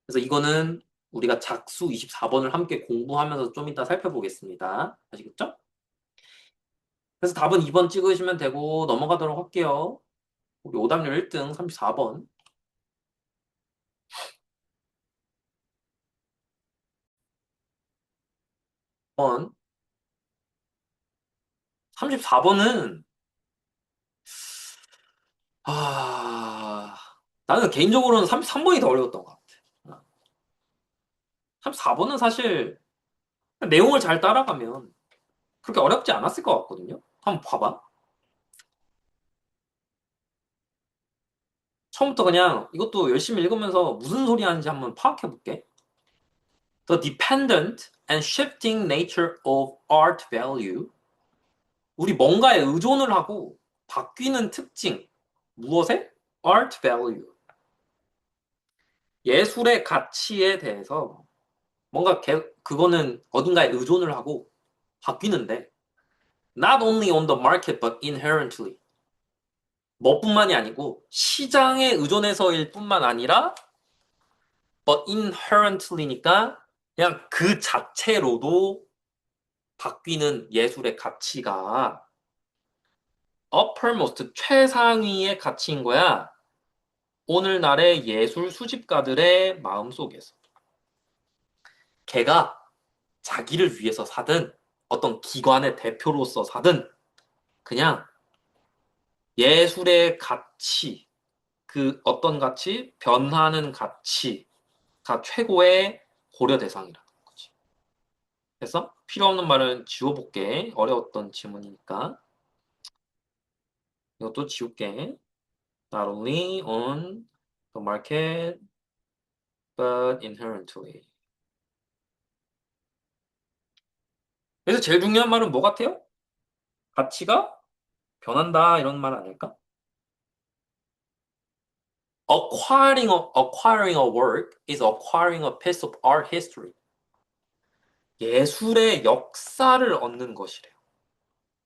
그래서 이거는 우리가 작수 24번을 함께 공부하면서 좀 이따 살펴보겠습니다. 아시겠죠? 그래서 답은 2번 찍으시면 되고 넘어가도록 할게요. 우리 오답률 1등 34번. 34번은 나는 개인적으로는 33번이 더 어려웠던 것 같아. 34번은 사실 내용을 잘 따라가면 그렇게 어렵지 않았을 것 같거든요. 한번 봐봐. 처음부터 그냥 이것도 열심히 읽으면서 무슨 소리 하는지 한번 파악해 볼게. The dependent and shifting nature of art value. 우리 뭔가에 의존을 하고 바뀌는 특징. 무엇에? Art value. 예술의 가치에 대해서 뭔가 그거는 어딘가에 의존을 하고 바뀌는데 not only on the market but inherently. 뭐뿐만이 아니고 시장에 의존해서일 뿐만 아니라 but inherently니까 그냥 그 자체로도 바뀌는 예술의 가치가 uppermost 최상위의 가치인 거야. 오늘날의 예술 수집가들의 마음속에서. 걔가 자기를 위해서 사든 어떤 기관의 대표로서 사든 그냥 예술의 가치, 그 어떤 가치? 변하는 가치, 최고의 고려 대상이라는 거지. 그래서 필요 없는 말은 지워볼게. 어려웠던 지문이니까. 이것도 지울게. Not only on the market, but inherently. 그래서 제일 중요한 말은 뭐 같아요? 가치가 변한다 이런 말 아닐까? Acquiring a work is acquiring a piece of art history. 예술의 역사를 얻는 것이래요.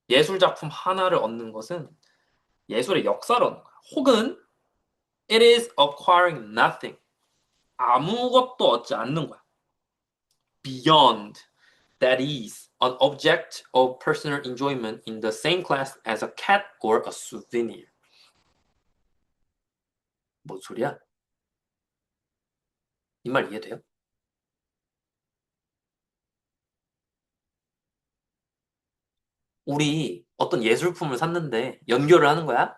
예술 작품 하나를 얻는 것은 예술의 역사를 얻는 거야. 혹은 it is acquiring nothing. 아무것도 얻지 않는 거야. Beyond that is an object of personal enjoyment in the same class as a cat or a souvenir. 뭔 소리야? 이 말 이해돼요? 우리 어떤 예술품을 샀는데 연결을 하는 거야?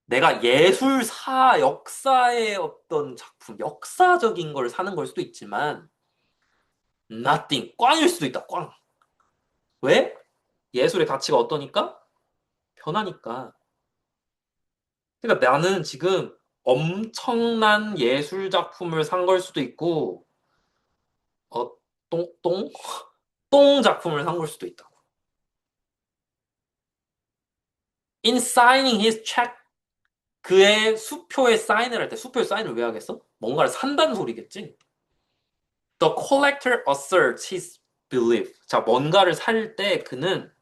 내가 예술사 역사의 어떤 작품, 역사적인 걸 사는 걸 수도 있지만 nothing, 꽝일 수도 있다, 꽝. 왜? 예술의 가치가 어떠니까? 변하니까. 그러니까 나는 지금 엄청난 예술 작품을 산 걸 수도 있고, 어, 똥, 똥? 똥 작품을 산 걸 수도 있다고. In signing his check, 그의 수표에 사인을 할 때, 수표에 사인을 왜 하겠어? 뭔가를 산다는 소리겠지? The collector asserts his belief. 자, 뭔가를 살 때 그는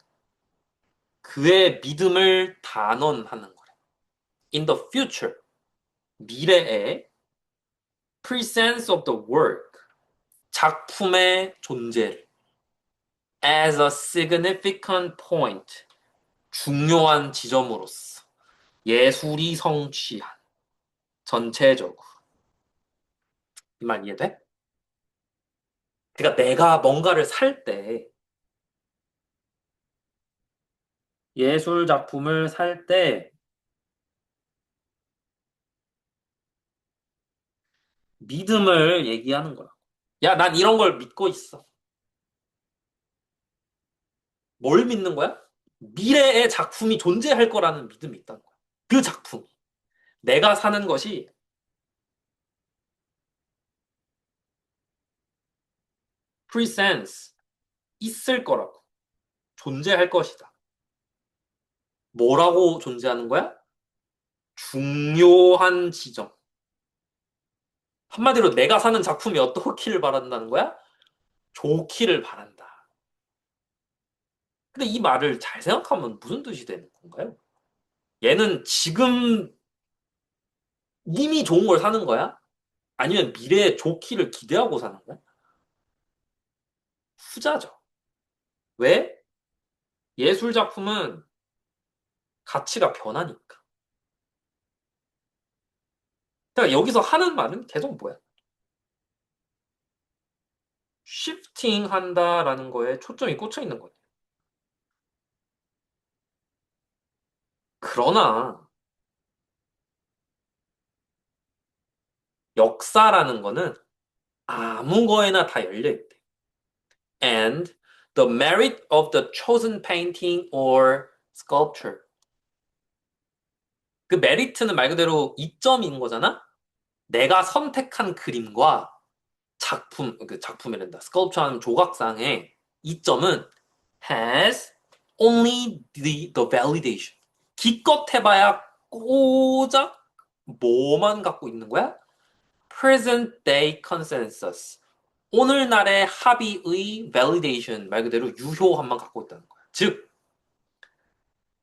그의 믿음을 단언하는 거래. In the future, 미래에 presence of the work, 작품의 존재를 as a significant point, 중요한 지점으로서 예술이 성취한 전체적으로. 이 말 이해돼? 그러니까 내가 뭔가를 살 때, 예술 작품을 살 때 믿음을 얘기하는 거야. 야, 난 이런 걸 믿고 있어. 뭘 믿는 거야? 미래의 작품이 존재할 거라는 믿음이 있다는 거야. 그 작품. 내가 사는 것이 presence, 있을 거라고. 존재할 것이다. 뭐라고 존재하는 거야? 중요한 지점. 한마디로 내가 사는 작품이 어떻기를 바란다는 거야? 좋기를 바란다. 근데 이 말을 잘 생각하면 무슨 뜻이 되는 건가요? 얘는 지금 이미 좋은 걸 사는 거야? 아니면 미래에 좋기를 기대하고 사는 거야? 후자죠. 왜? 예술 작품은 가치가 변하니까. 그러니까 여기서 하는 말은 계속 뭐야? 쉬프팅 한다라는 거에 초점이 꽂혀 있는 거예요. 그러나 역사라는 거는 아무 거에나 다 열려 있대. And the merit of the chosen painting or sculpture. 그 메리트는 말 그대로 이점인 거잖아? 내가 선택한 그림과 그 작품이란다. 스컬프처 하는 조각상의 이점은 has only the validation. 기껏 해봐야 고작 뭐만 갖고 있는 거야? present day consensus. 오늘날의 합의의 validation, 말 그대로 유효함만 갖고 있다는 거야. 즉,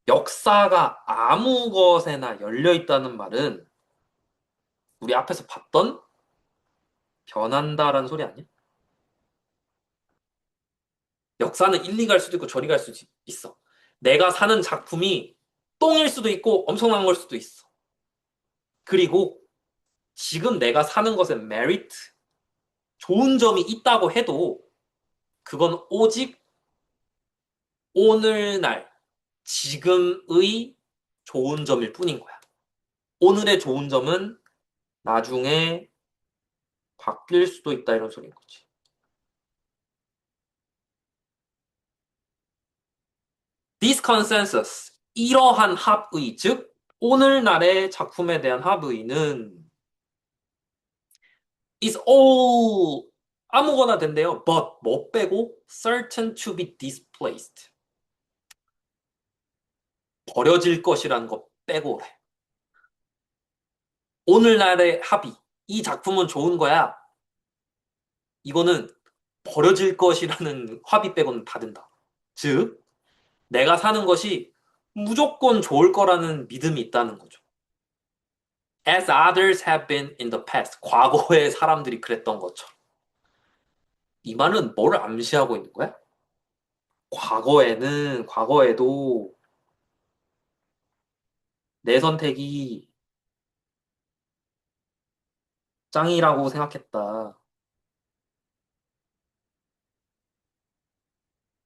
역사가 아무 것에나 열려 있다는 말은 우리 앞에서 봤던 변한다라는 소리 아니야? 역사는 일리 갈 수도 있고 저리 갈 수도 있어. 내가 사는 작품이 똥일 수도 있고 엄청난 걸 수도 있어. 그리고 지금 내가 사는 것에 메리트, 좋은 점이 있다고 해도 그건 오직 오늘날, 지금의 좋은 점일 뿐인 거야. 오늘의 좋은 점은 나중에 바뀔 수도 있다 이런 소리인 거지. This consensus, 이러한 합의, 즉 오늘날의 작품에 대한 합의는 is all 아무거나 된대요. But 뭐 빼고 certain to be displaced. 버려질 것이라는 거 빼고래. 오늘날의 합의. 이 작품은 좋은 거야. 이거는 버려질 것이라는 합의 빼고는 다 된다. 즉, 내가 사는 것이 무조건 좋을 거라는 믿음이 있다는 거죠. As others have been in the past. 과거의 사람들이 그랬던 것처럼. 이 말은 뭐를 암시하고 있는 거야? 과거에도 내 선택이 짱이라고 생각했다.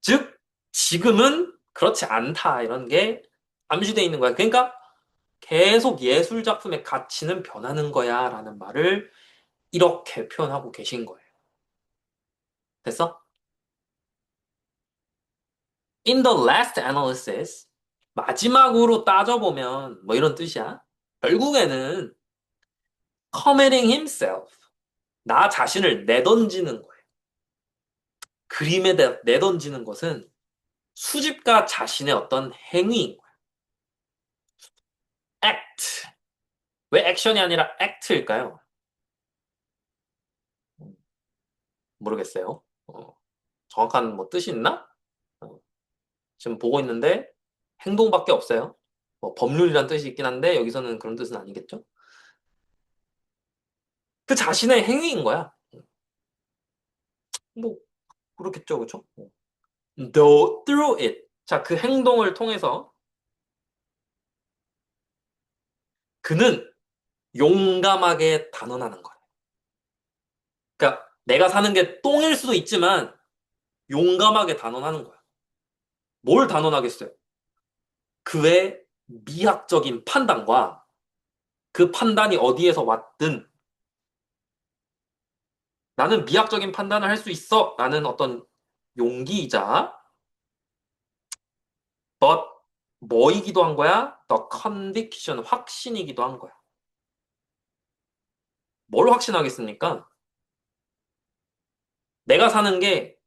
즉, 지금은 그렇지 않다. 이런 게 암시되어 있는 거야. 그러니까 계속 예술 작품의 가치는 변하는 거야. 라는 말을 이렇게 표현하고 계신 거예요. 됐어? In the last analysis, 마지막으로 따져보면 뭐 이런 뜻이야. 결국에는 committing himself, 나 자신을 내던지는 거예요. 그림에 내던지는 것은 수집가 자신의 어떤 행위인 거예요. act. 왜 액션이 아니라 act일까요? 모르겠어요. 정확한 뭐 뜻이 있나? 어, 지금 보고 있는데 행동밖에 없어요. 뭐 법률이란 뜻이 있긴 한데 여기서는 그런 뜻은 아니겠죠? 그 자신의 행위인 거야. 뭐 그렇겠죠, 그렇죠? Though through it. 자, 그 행동을 통해서 그는 용감하게 단언하는 거야. 그러니까 내가 사는 게 똥일 수도 있지만 용감하게 단언하는 거야. 뭘 단언하겠어요? 그의 미학적인 판단과 그 판단이 어디에서 왔든 나는 미학적인 판단을 할 수 있어. 라는 어떤 용기이자 but 뭐이기도 한 거야? The conviction, 확신이기도 한 거야. 뭘 확신하겠습니까? 내가 사는 게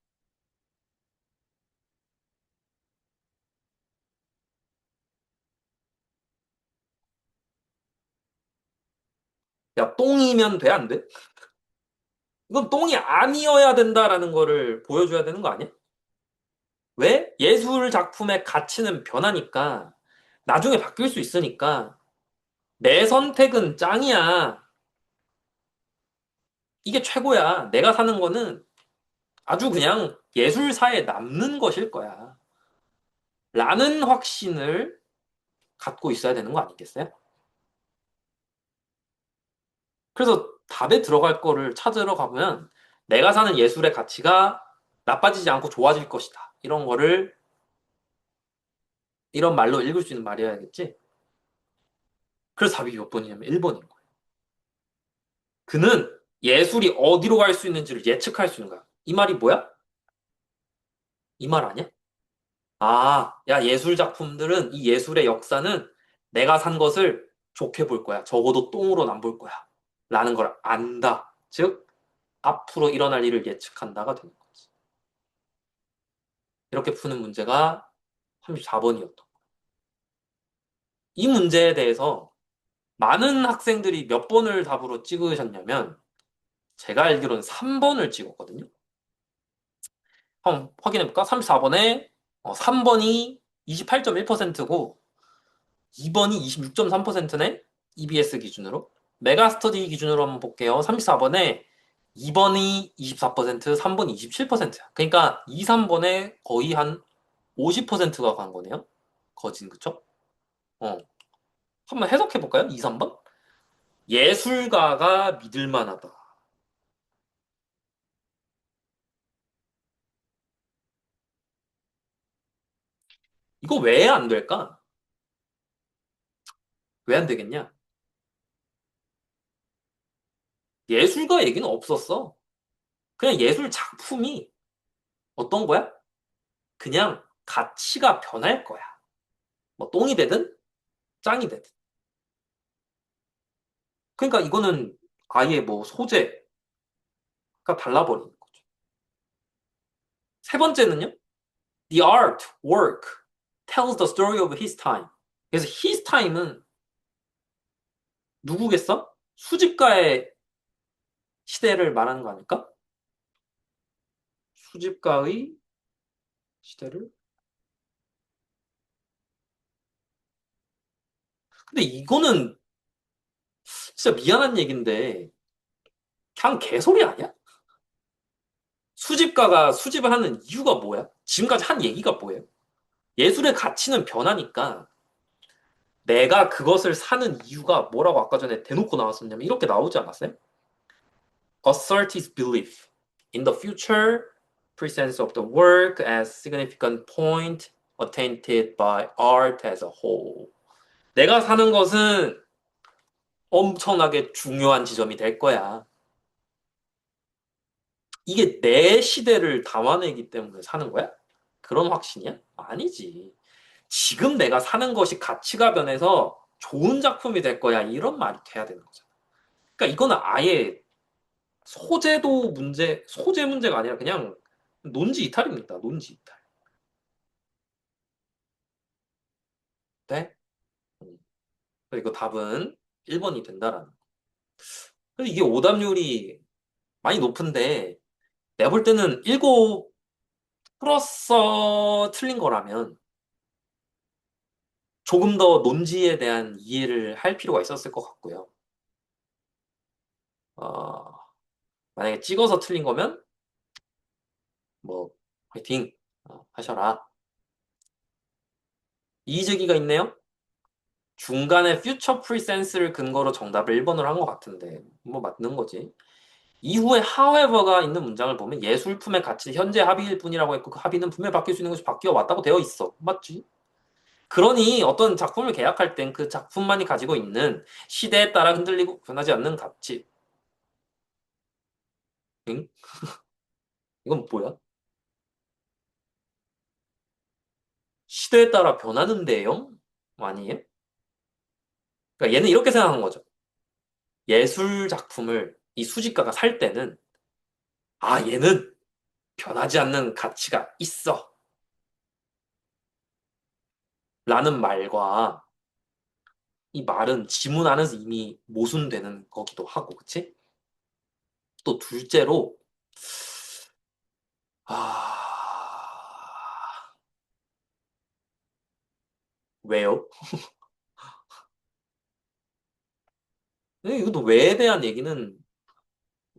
야, 똥이면 돼, 안 돼? 이건 똥이 아니어야 된다라는 거를 보여줘야 되는 거 아니야? 왜? 예술 작품의 가치는 변하니까 나중에 바뀔 수 있으니까 내 선택은 짱이야. 이게 최고야. 내가 사는 거는 아주 그냥 예술사에 남는 것일 거야. 라는 확신을 갖고 있어야 되는 거 아니겠어요? 그래서 답에 들어갈 거를 찾으러 가보면 내가 사는 예술의 가치가 나빠지지 않고 좋아질 것이다. 이런 거를 이런 말로 읽을 수 있는 말이어야겠지? 그래서 답이 몇 번이냐면 1번인 거예요. 그는 예술이 어디로 갈 수 있는지를 예측할 수 있는 거야. 이 말이 뭐야? 이 말 아니야? 아, 야, 예술 작품들은 이 예술의 역사는 내가 산 것을 좋게 볼 거야. 적어도 똥으로는 안 볼 거야. 라는 걸 안다. 즉, 앞으로 일어날 일을 예측한다가 되는 거지. 이렇게 푸는 문제가 34번이었던. 이 문제에 대해서 많은 학생들이 몇 번을 답으로 찍으셨냐면, 제가 알기로는 3번을 찍었거든요. 한번 확인해볼까? 34번에 3번이 28.1%고 2번이 26.3%네? EBS 기준으로. 메가스터디 기준으로 한번 볼게요. 34번에 2번이 24%, 3번이 27%야. 그러니까 2, 3번에 거의 한 50%가 간 거네요. 거진, 그쵸? 어. 한번 해석해볼까요? 2, 3번? 예술가가 믿을 만하다. 이거 왜 안 될까? 왜 안 되겠냐? 예술가 얘기는 없었어. 그냥 예술 작품이 어떤 거야? 그냥 가치가 변할 거야. 뭐 똥이 되든 짱이 되든. 그러니까 이거는 아예 뭐 소재가 달라버리는 거죠. 세 번째는요. The art, work tells the story of his time. 그래서 his time은 누구겠어? 수집가의 시대를 말하는 거 아닐까? 수집가의 시대를? 근데 이거는 진짜 미안한 얘기인데 그냥 개소리 아니야? 수집가가 수집을 하는 이유가 뭐야? 지금까지 한 얘기가 뭐예요? 예술의 가치는 변하니까 내가 그것을 사는 이유가 뭐라고 아까 전에 대놓고 나왔었냐면 이렇게 나오지 않았어요? Assert his belief in the future presence of the work as significant point attained by art as a whole. 내가 사는 것은 엄청나게 중요한 지점이 될 거야. 이게 내 시대를 담아내기 때문에 사는 거야? 그런 확신이야? 아니지. 지금 내가 사는 것이 가치가 변해서 좋은 작품이 될 거야. 이런 말이 돼야 되는 거잖아. 그러니까 이거는 아예 소재 문제가 아니라 그냥 논지 이탈입니다. 논지 이탈. 네? 음. 이거 답은 1번이 된다라는. 근데 이게 오답률이 많이 높은데 내가 볼 때는 7 플러스 틀린 거라면 조금 더 논지에 대한 이해를 할 필요가 있었을 것 같고요. 어, 만약에 찍어서 틀린 거면 뭐 화이팅 하셔라. 이의제기가 있네요. 중간에 future presence를 근거로 정답을 1번으로 한 것 같은데 뭐 맞는 거지. 이후에 however가 있는 문장을 보면 예술품의 가치는 현재 합의일 뿐이라고 했고 그 합의는 분명히 바뀔 수 있는 것이 바뀌어 왔다고 되어 있어. 맞지? 그러니 어떤 작품을 계약할 땐 그 작품만이 가지고 있는 시대에 따라 흔들리고 변하지 않는 가치. 응? 이건 뭐야? 시대에 따라 변하는데요? 아니에요? 그러니까 얘는 이렇게 생각하는 거죠. 예술 작품을 이 수집가가 살 때는 얘는 변하지 않는 가치가 있어. 라는 말과 이 말은 지문 안에서 이미 모순되는 거기도 하고, 그치? 또 둘째로, 아, 왜요? 이것도 왜에 대한 얘기는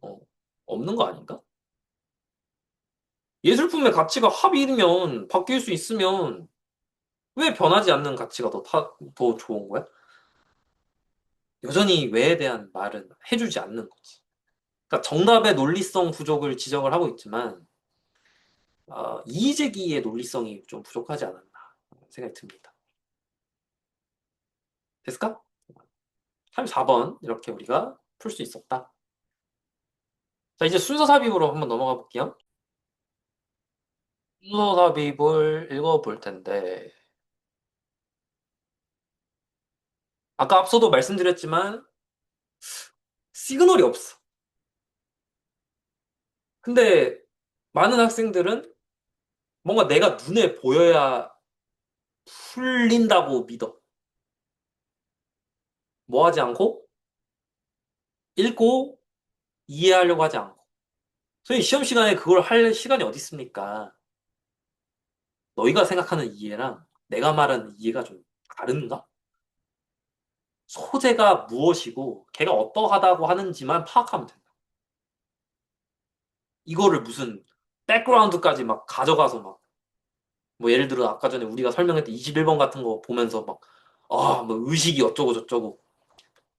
어, 없는 거 아닌가? 예술품의 가치가 합이면 바뀔 수 있으면 왜 변하지 않는 가치가 더 좋은 거야? 여전히 왜에 대한 말은 해주지 않는 거지. 그러니까 정답의 논리성 부족을 지적을 하고 있지만 이의제기의 논리성이 좀 부족하지 않았나 생각이 듭니다. 됐을까? 34번 이렇게 우리가 풀 수 있었다. 자, 이제 순서 삽입으로 한번 넘어가 볼게요. 순서 삽입을 읽어볼 텐데 아까 앞서도 말씀드렸지만 시그널이 없어. 근데 많은 학생들은 뭔가 내가 눈에 보여야 풀린다고 믿어. 뭐 하지 않고 읽고 이해하려고 하지 않고.所以시험 시간에 그걸 할 시간이 어디 있습니까? 너희가 생각하는 이해랑 내가 말하는 이해가 좀 다른가? 소재가 무엇이고 걔가 어떠하다고 하는지만 파악하면 된다. 이거를 무슨 백그라운드까지 막 가져가서 막 뭐 예를 들어 아까 전에 우리가 설명했던 21번 같은 거 보면서 막 뭐 의식이 어쩌고 저쩌고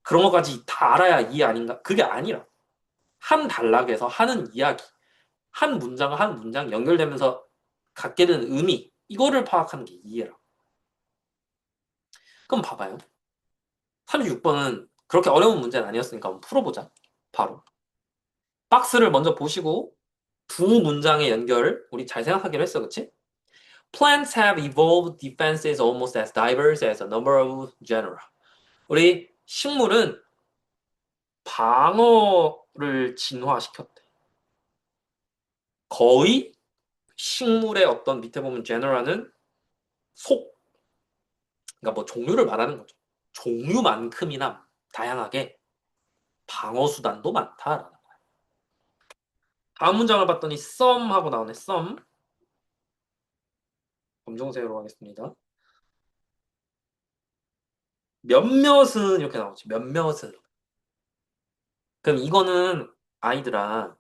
그런 것까지 다 알아야 이해 아닌가? 그게 아니라 한 단락에서 하는 이야기, 한 문장과 한 문장 연결되면서 갖게 되는 의미 이거를 파악하는 게 이해라. 그럼 봐봐요. 36번은 그렇게 어려운 문제는 아니었으니까 한번 풀어보자. 바로. 박스를 먼저 보시고 두 문장의 연결 우리 잘 생각하기로 했어, 그치? Plants have evolved defenses almost as diverse as a number of genera. 우리 식물은 방어를 진화시켰대. 거의 식물의 어떤 밑에 보면 genera는 속, 그러니까 뭐 종류를 말하는 거죠. 종류만큼이나 다양하게 방어 수단도 많다라는 거야. 다음 문장을 봤더니 some 하고 나오네. some. 검정색으로 하겠습니다. 몇몇은 이렇게 나오지. 몇몇은. 그럼 이거는 아이들아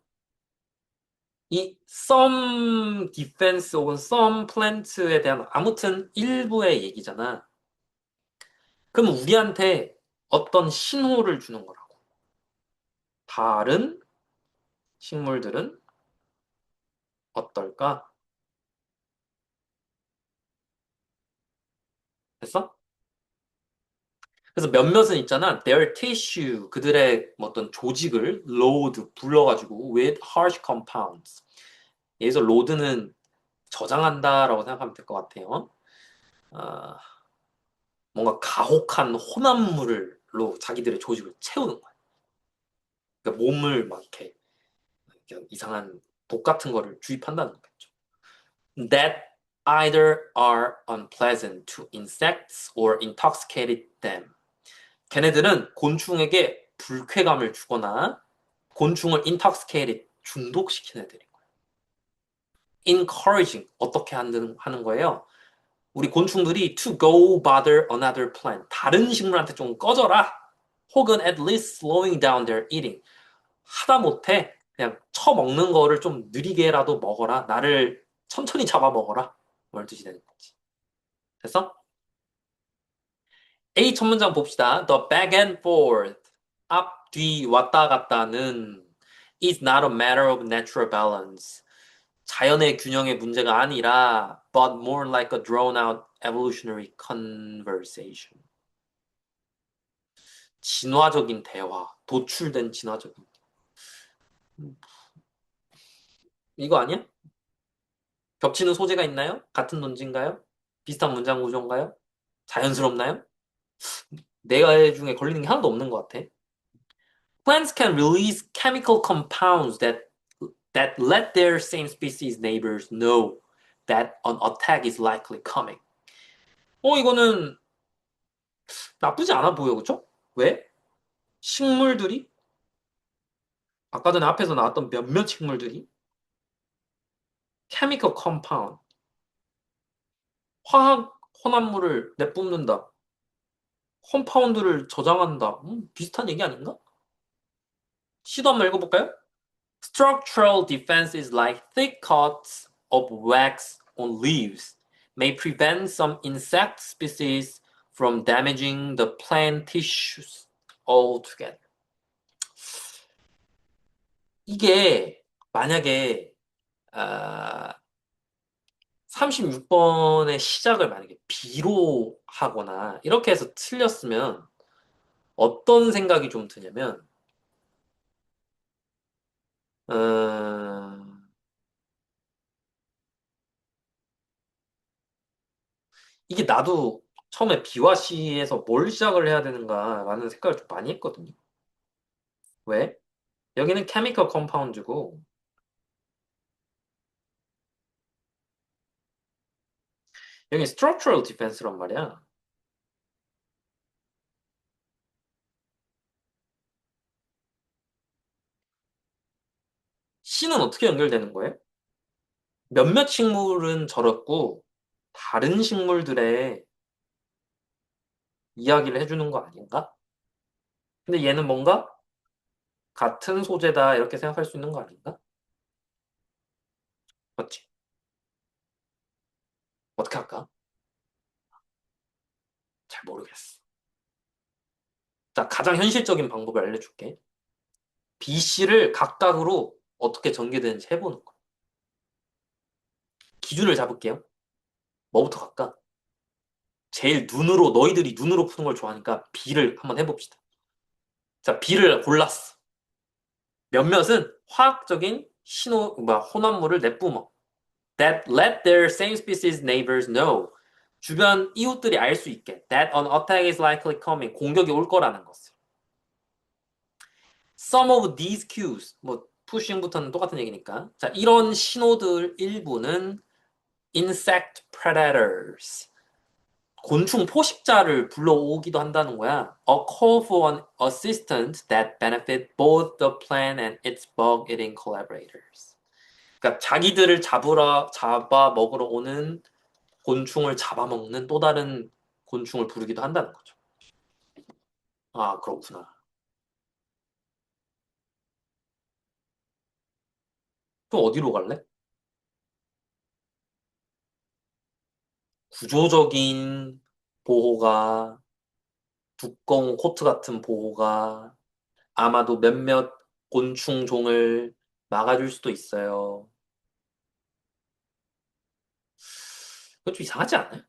이 some defense 혹은 some plant에 대한 아무튼 일부의 얘기잖아. 그럼 우리한테 어떤 신호를 주는 거라고. 다른 식물들은 어떨까? 됐어? 그래서 몇몇은 있잖아. Their tissue, 그들의 뭐 어떤 조직을 load, 불러가지고 with harsh compounds. 여기서 load는 저장한다라고 생각하면 될 것 같아요. 아, 뭔가 가혹한 혼합물로 자기들의 조직을 채우는 거야. 그러니까 몸을 막 이렇게 이상한 독 같은 거를 주입한다는 거죠. That either are unpleasant to insects or intoxicated them. 걔네들은 곤충에게 불쾌감을 주거나 곤충을 intoxicated 중독시키는 애들인 거예요. encouraging 어떻게 하는 거예요? 우리 곤충들이 to go bother another plant 다른 식물한테 좀 꺼져라 혹은 at least slowing down their eating 하다 못해 그냥 처먹는 거를 좀 느리게라도 먹어라 나를 천천히 잡아 먹어라 뭘 뜻이 되는 거지 됐어? A 첫 문장 봅시다. The back and forth 앞, 뒤, 왔다 갔다는 is not a matter of natural balance 자연의 균형의 문제가 아니라 but more like a drawn out evolutionary conversation 진화적인 대화, 도출된 진화적인 이거 아니야? 겹치는 소재가 있나요? 같은 논지인가요? 비슷한 문장 구조인가요? 자연스럽나요? 내 중에 걸리는 게 하나도 없는 것 같아. Plants can release chemical compounds that let their same species neighbors know that an attack is likely coming. 이거는 나쁘지 않아 보여, 그쵸? 왜? 식물들이 아까 전에 앞에서 나왔던 몇몇 식물들이 chemical compound 화학 혼합물을 내뿜는다. 컴파운드를 저장한다. 비슷한 얘기 아닌가? 시도 한번 읽어볼까요? Structural defenses like thick coats of wax on leaves may prevent some insect species from damaging the plant tissues altogether. 이게 만약에 36번의 시작을 만약에 B로 하거나 이렇게 해서 틀렸으면 어떤 생각이 좀 드냐면 음, 이게 나도 처음에 B와 C에서 뭘 시작을 해야 되는가라는 생각을 좀 많이 했거든요. 왜? 여기는 케미컬 컴파운드고 여기 스트럭처럴 디펜스란 말이야. C는 어떻게 연결되는 거예요? 몇몇 식물은 저렇고 다른 식물들의 이야기를 해주는 거 아닌가? 근데 얘는 뭔가 같은 소재다 이렇게 생각할 수 있는 거 아닌가? 맞지? 어떻게 할까? 잘 모르겠어. 자, 가장 현실적인 방법을 알려줄게. B, C를 각각으로 어떻게 전개되는지 해보는 거. 기준을 잡을게요. 뭐부터 갈까? 제일 눈으로, 너희들이 눈으로 푸는 걸 좋아하니까 B를 한번 해봅시다. 자, B를 골랐어. 몇몇은 화학적인 혼합물을 내뿜어. That let their same species neighbors know. 주변 이웃들이 알 수 있게. That an attack is likely coming. 공격이 올 거라는 것을. Some of these cues. pushing부터는 똑같은 얘기니까. 자, 이런 신호들 일부는 insect predators. 곤충 포식자를 불러오기도 한다는 거야. A call for an assistant that benefit both the plant and its bug-eating collaborators. 그러니까 자기들을 잡아 먹으러 오는 곤충을 잡아먹는 또 다른 곤충을 부르기도 한다는 거죠. 아, 그렇구나. 또 어디로 갈래? 구조적인 보호가, 두꺼운 코트 같은 보호가 아마도 몇몇 곤충 종을 막아줄 수도 있어요. 그거 좀 이상하지 않아요?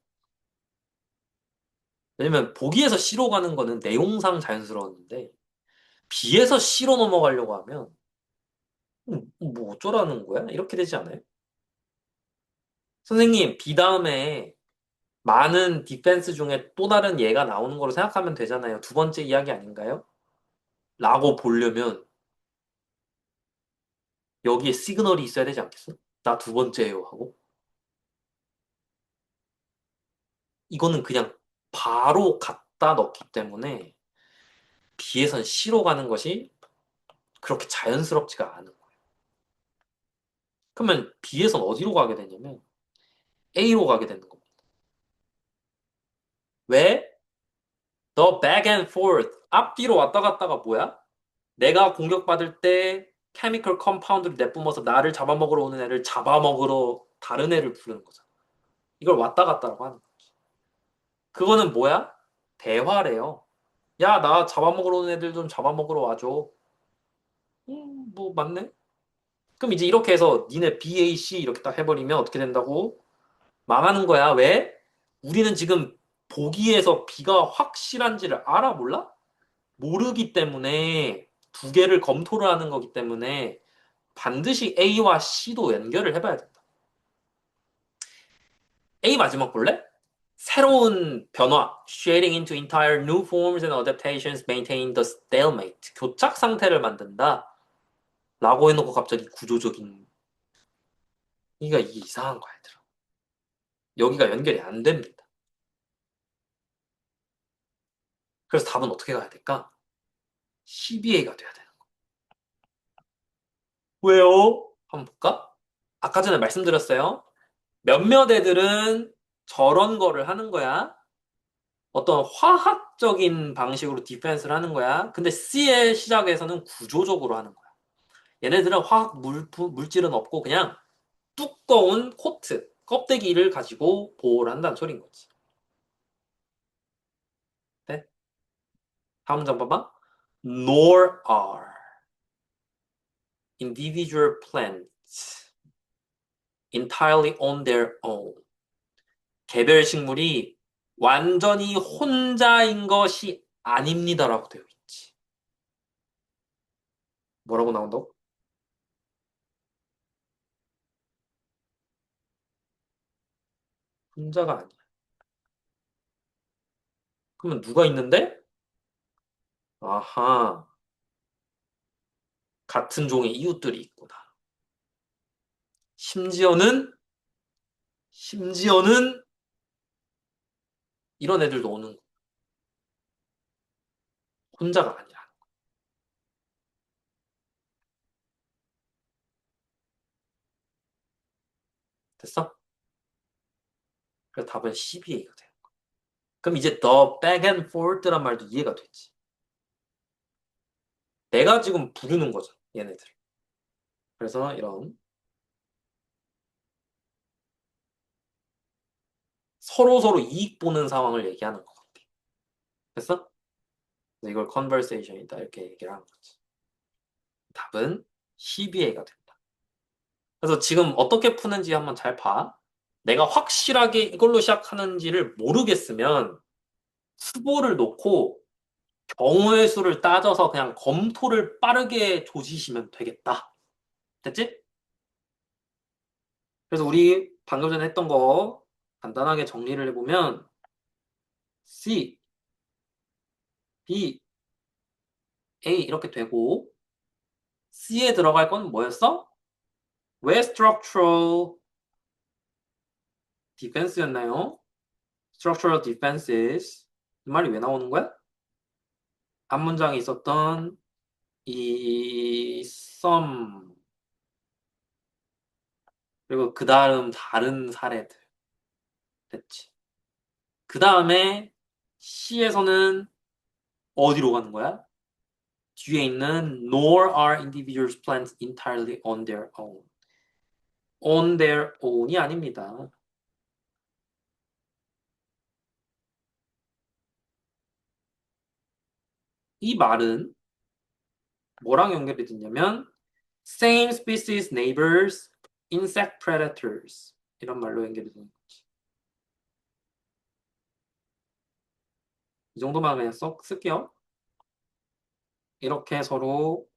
왜냐면 보기에서 C로 가는 거는 내용상 자연스러웠는데 B에서 C로 넘어가려고 하면 뭐 어쩌라는 거야? 이렇게 되지 않아요? 선생님, B 다음에 많은 디펜스 중에 또 다른 예가 나오는 거로 생각하면 되잖아요. 두 번째 이야기 아닌가요? 라고 보려면 여기에 시그널이 있어야 되지 않겠어? 나 두 번째예요 하고. 이거는 그냥 바로 갖다 넣기 때문에 B에선 C로 가는 것이 그렇게 자연스럽지가 않은 거예요. 그러면 B에선 어디로 가게 되냐면 A로 가게 되는 겁니다. 왜? The back and forth. 앞뒤로 왔다 갔다가 뭐야? 내가 공격받을 때 케미컬 컴파운드를 내뿜어서 나를 잡아먹으러 오는 애를 잡아먹으러 다른 애를 부르는 거잖아. 이걸 왔다 갔다라고 하는 거야. 그거는 뭐야? 대화래요. 야, 나 잡아먹으러 오는 애들 좀 잡아먹으러 와줘. 뭐 맞네. 그럼 이제 이렇게 해서 니네 BAC 이렇게 딱 해버리면 어떻게 된다고? 망하는 거야. 왜? 우리는 지금 보기에서 B가 확실한지를 알아 몰라? 모르기 때문에 두 개를 검토를 하는 거기 때문에 반드시 A와 C도 연결을 해봐야 된다. A 마지막 볼래? 새로운 변화, shading into entire new forms and adaptations maintain the stalemate. 교착 상태를 만든다. 라고 해놓고 갑자기 구조적인 이게 이상한 거야, 얘들아. 여기가 연결이 안 됩니다. 그래서 답은 어떻게 가야 될까? CBA가 돼야 되는 거. 왜요? 한번 볼까? 아까 전에 말씀드렸어요. 몇몇 애들은 저런 거를 하는 거야. 어떤 화학적인 방식으로 디펜스를 하는 거야. 근데 C의 시작에서는 구조적으로 하는 거야. 얘네들은 화학 물질은 없고 그냥 두꺼운 코트, 껍데기를 가지고 보호를 한다는 소린 거지. 네? 다음 문장 봐봐. Nor are individual plants entirely on their own. 개별 식물이 완전히 혼자인 것이 아닙니다라고 되어 있지. 뭐라고 나온다고? 혼자가 아니야. 그러면 누가 있는데? 아하, 같은 종의 이웃들이 있구나. 심지어는 이런 애들도 오는 거야. 혼자가 아니라. 됐어? 그래서 답은 CBA가 돼. 그럼 이제 the back and forth란 말도 이해가 되지. 내가 지금 부르는 거죠, 얘네들. 그래서 이런 서로 이익 보는 상황을 얘기하는 것 같아. 됐어? 이걸 conversation이다 이렇게 얘기를 하는 거지. 답은 CBA가 된다. 그래서 지금 어떻게 푸는지 한번 잘 봐. 내가 확실하게 이걸로 시작하는지를 모르겠으면 수보를 놓고 경우의 수를 따져서 그냥 검토를 빠르게 조지시면 되겠다. 됐지? 그래서 우리 방금 전에 했던 거 간단하게 정리를 해보면 C, B, A 이렇게 되고 C에 들어갈 건 뭐였어? 왜 structural defense였나요? structural defenses 이 말이 왜 나오는 거야? 앞 문장에 있었던 이 some 그리고 그 다음 다른 사례들 됐지. 그 다음에 C에서는 어디로 가는 거야? 뒤에 있는 nor are individuals plans entirely on their own. on their own이 아닙니다. 이 말은 뭐랑 연결이 됐냐면 same species neighbors, insect predators 이런 말로 연결이 되는 거지. 이 정도만 그냥 쓸게요. 이렇게 서로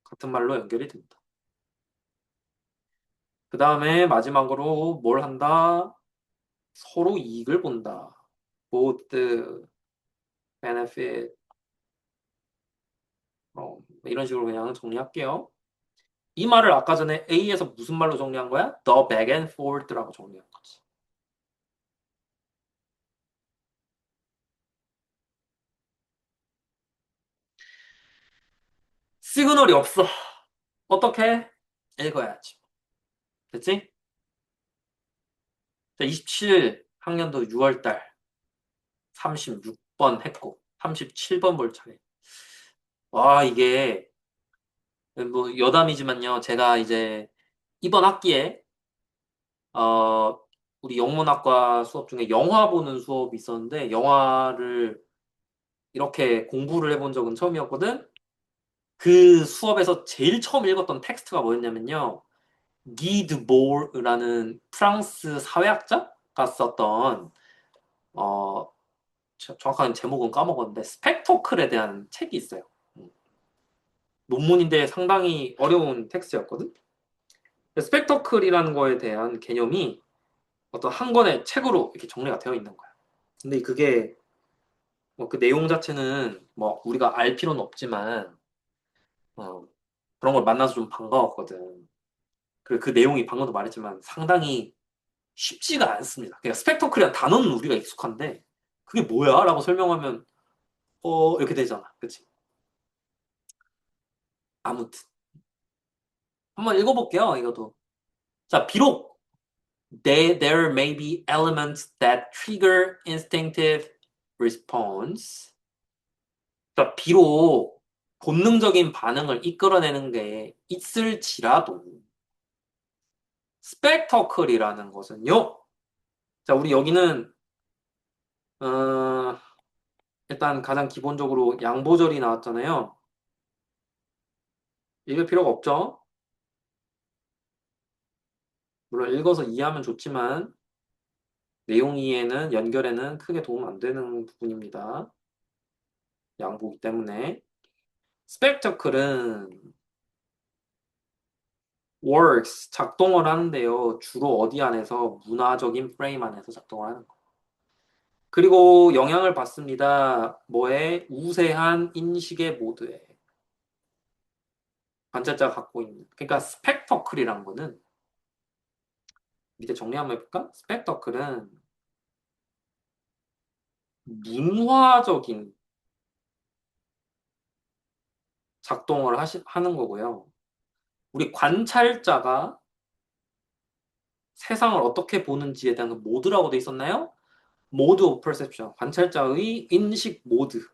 같은 말로 연결이 된다. 그 다음에 마지막으로 뭘 한다? 서로 이익을 본다. both benefit 이런 식으로 그냥 정리할게요. 이 말을 아까 전에 A에서 무슨 말로 정리한 거야? The back and forth라고 정리한 거지. 시그널이 없어. 어떻게? 읽어야지. 됐지? 자, 27 학년도 6월달 36번 했고 37번 볼 차례. 와 이게 뭐 여담이지만요. 제가 이제 이번 학기에 어 우리 영문학과 수업 중에 영화 보는 수업이 있었는데 영화를 이렇게 공부를 해본 적은 처음이었거든. 그 수업에서 제일 처음 읽었던 텍스트가 뭐였냐면요. 기 드보르라는 프랑스 사회학자가 썼던 어 정확한 제목은 까먹었는데 스펙터클에 대한 책이 있어요. 음. 논문인데 상당히 어려운 텍스트였거든. 스펙터클이라는 거에 대한 개념이 어떤 한 권의 책으로 이렇게 정리가 되어 있는 거야. 근데 그게 뭐그 내용 자체는 뭐 우리가 알 필요는 없지만 어, 그런 걸 만나서 좀 반가웠거든. 그리고 그 내용이 방금도 말했지만 상당히 쉽지가 않습니다. 그러니까 스펙터클이라는 단어는 우리가 익숙한데 그게 뭐야? 라고 설명하면 이렇게 되잖아. 그치? 아무튼 한번 읽어볼게요. 이것도. 자, 비록 there may be elements that trigger instinctive response. 그러니까 비록 본능적인 반응을 이끌어내는 게 있을지라도 스펙터클이라는 것은요. 자, 우리 여기는 어, 일단 가장 기본적으로 양보절이 나왔잖아요. 읽을 필요가 없죠. 물론 읽어서 이해하면 좋지만 내용 이해는 연결에는 크게 도움 안 되는 부분입니다. 양보기 때문에. 스펙터클은 works 작동을 하는데요. 주로 어디 안에서 문화적인 프레임 안에서 작동을 하는 거. 그리고 영향을 받습니다. 뭐에? 우세한 인식의 모드에. 관찰자가 갖고 있는. 그러니까 스펙터클이란 거는 밑에 정리 한번 해볼까? 스펙터클은 문화적인 작동을 하는 거고요. 우리 관찰자가 세상을 어떻게 보는지에 대한 그 모드라고 돼 있었나요? 모드 오브 퍼셉션. 관찰자의 인식 모드.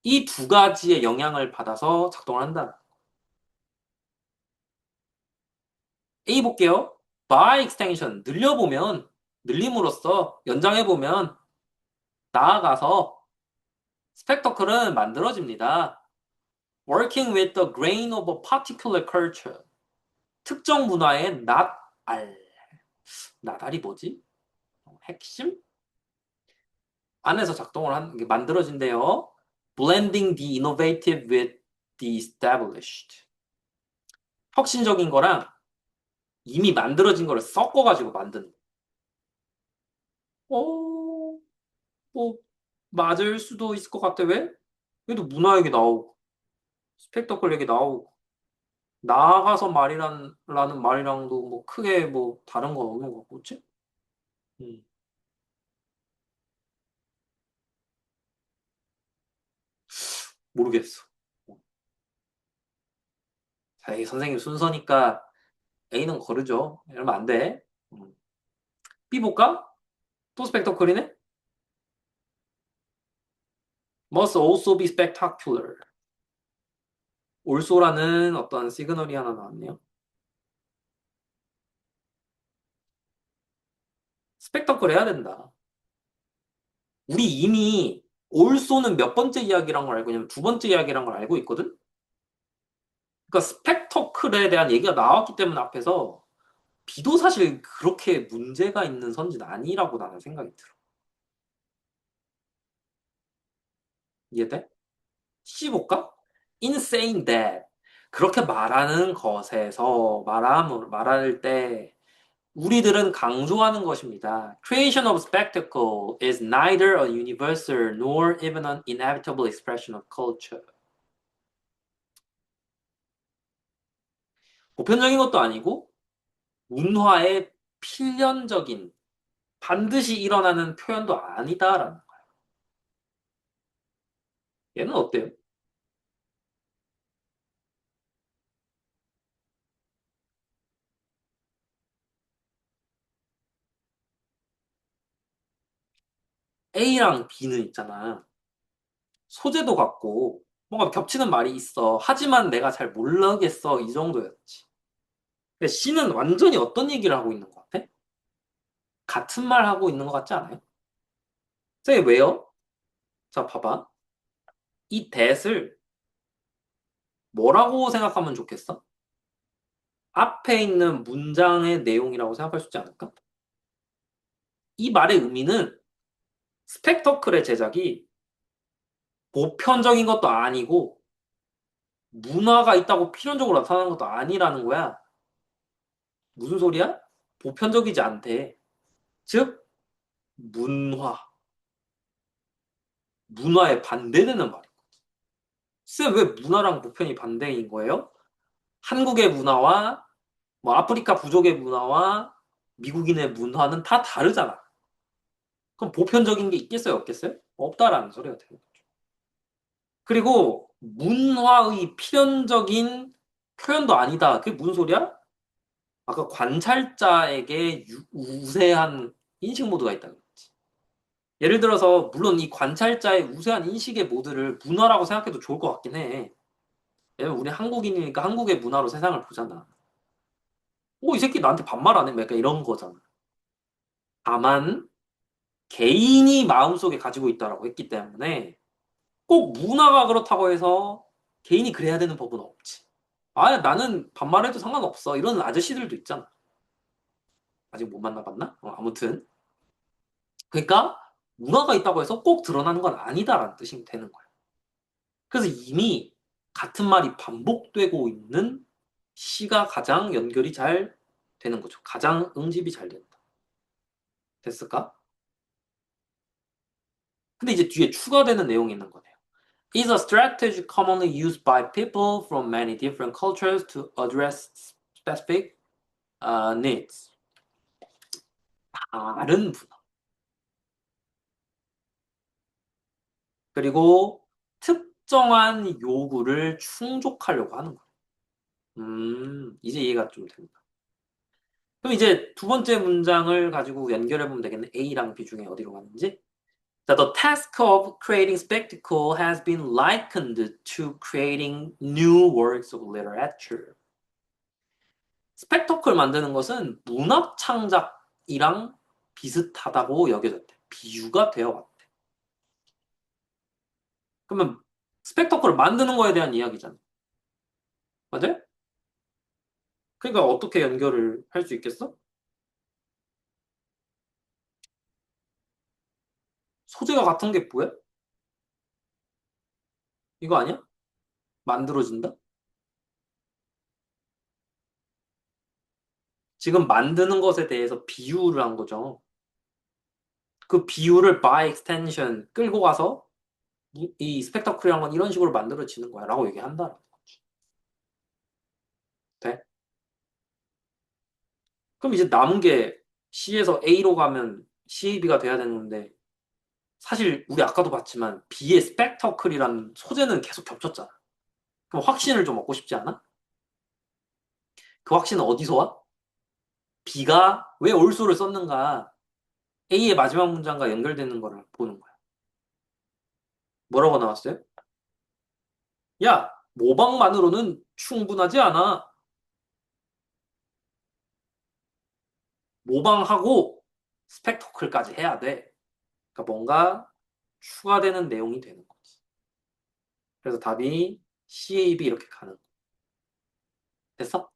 이 두 가지의 영향을 받아서 작동을 한다. A 볼게요. by extension. 늘려보면, 늘림으로써 연장해보면, 나아가서 스펙터클은 만들어집니다. Working with the grain of a particular culture. 특정 문화의 낫알. 나달이 뭐지? 핵심? 안에서 작동을 하는 게 만들어진대요. Blending the innovative with the established. 혁신적인 거랑 이미 만들어진 거를 섞어가지고 만든. 어, 뭐, 맞을 수도 있을 것 같아. 왜? 그래도 문화 얘기 나오고, 스펙터클 얘기 나오고, 나아가서 라는 말이랑도 뭐 크게 뭐 다른 건 없는 것 같고, 그치? 음, 모르겠어. 에이, 선생님 순서니까 A는 거르죠. 이러면 안 돼. B 볼까? 또 스펙터클이네? Must also be spectacular. 올소라는 어떤 시그널이 하나 나왔네요. 스펙터클 해야 된다. 우리 이미 올소는 몇 번째 이야기란 걸 알고 있냐면 두 번째 이야기란 걸 알고 있거든? 그러니까 스펙터클에 대한 얘기가 나왔기 때문에 앞에서 B도 사실 그렇게 문제가 있는 선지는 아니라고 나는 생각이 들어. 이해돼? C 볼까? In saying that. 그렇게 말하는 것에서 말할 때 우리들은 강조하는 것입니다. Creation of spectacle is neither a universal nor even an inevitable expression of culture. 보편적인 것도 아니고 문화의 필연적인 반드시 일어나는 표현도 아니다라는 거야. 얘는 어때요? A랑 B는 있잖아. 소재도 같고 뭔가 겹치는 말이 있어. 하지만 내가 잘 모르겠어. 이 정도였지. 근데 C는 완전히 어떤 얘기를 하고 있는 것 같아? 같은 말 하고 있는 것 같지 않아요? 쟤 왜요? 자, 봐봐. 이 that을 뭐라고 생각하면 좋겠어? 앞에 있는 문장의 내용이라고 생각할 수 있지 않을까? 이 말의 의미는 스펙터클의 제작이 보편적인 것도 아니고 문화가 있다고 필연적으로 나타나는 것도 아니라는 거야. 무슨 소리야? 보편적이지 않대. 즉, 문화. 문화에 반대되는 말이야. 쌤, 왜 문화랑 보편이 반대인 거예요? 한국의 문화와 뭐 아프리카 부족의 문화와 미국인의 문화는 다 다르잖아. 그럼 보편적인 게 있겠어요, 없겠어요? 없다라는 소리가 되는 거죠. 그리고 문화의 필연적인 표현도 아니다. 그게 무슨 소리야? 아까 관찰자에게 우세한 인식 모드가 있다는 거지. 예를 들어서 물론 이 관찰자의 우세한 인식의 모드를 문화라고 생각해도 좋을 것 같긴 해. 왜냐면 우리 한국인이니까 한국의 문화로 세상을 보잖아. 이 새끼 나한테 반말하네? 뭐 약간 이런 거잖아. 다만 개인이 마음속에 가지고 있다라고 했기 때문에 꼭 문화가 그렇다고 해서 개인이 그래야 되는 법은 없지. 아, 나는 반말해도 상관없어. 이런 아저씨들도 있잖아. 아직 못 만나봤나? 아무튼. 그러니까 문화가 있다고 해서 꼭 드러나는 건 아니다라는 뜻이 되는 거야. 그래서 이미 같은 말이 반복되고 있는 시가 가장 연결이 잘 되는 거죠. 가장 응집이 잘 된다. 됐을까? 근데 이제 뒤에 추가되는 내용이 있는 거네요. Is a strategy commonly used by people from many different cultures to address specific needs. 다른 분야. 그리고 특정한 요구를 충족하려고 하는 거예요. 이제 이해가 좀 됩니다. 그럼 이제 두 번째 문장을 가지고 연결해 보면 되겠네. A랑 B 중에 어디로 가는지. 자, the task of creating spectacle has been likened to creating new works of literature. 스펙터클 만드는 것은 문학 창작이랑 비슷하다고 여겨졌대. 비유가 되어 왔대. 그러면 스펙터클을 만드는 거에 대한 이야기잖아. 맞아요? 그러니까 어떻게 연결을 할 수 있겠어? 소재가 같은 게 뭐야? 이거 아니야? 만들어진다? 지금 만드는 것에 대해서 비유를 한 거죠. 그 비유를 by extension 끌고 가서 이 스펙터클이란 건 이런 식으로 만들어지는 거야 라고 얘기한다는 거지. 돼? 그럼 이제 남은 게 C에서 A로 가면 CAB가 돼야 되는데 사실 우리 아까도 봤지만 B의 스펙터클이라는 소재는 계속 겹쳤잖아. 그럼 확신을 좀 얻고 싶지 않아? 그 확신은 어디서 와? B가 왜 올소를 썼는가? A의 마지막 문장과 연결되는 거를 보는 거야. 뭐라고 나왔어요? 야, 모방만으로는 충분하지 않아. 모방하고 스펙터클까지 해야 돼. 그러니까 뭔가 추가되는 내용이 되는 거지. 그래서 답이 CAB 이렇게 가는 거. 됐어?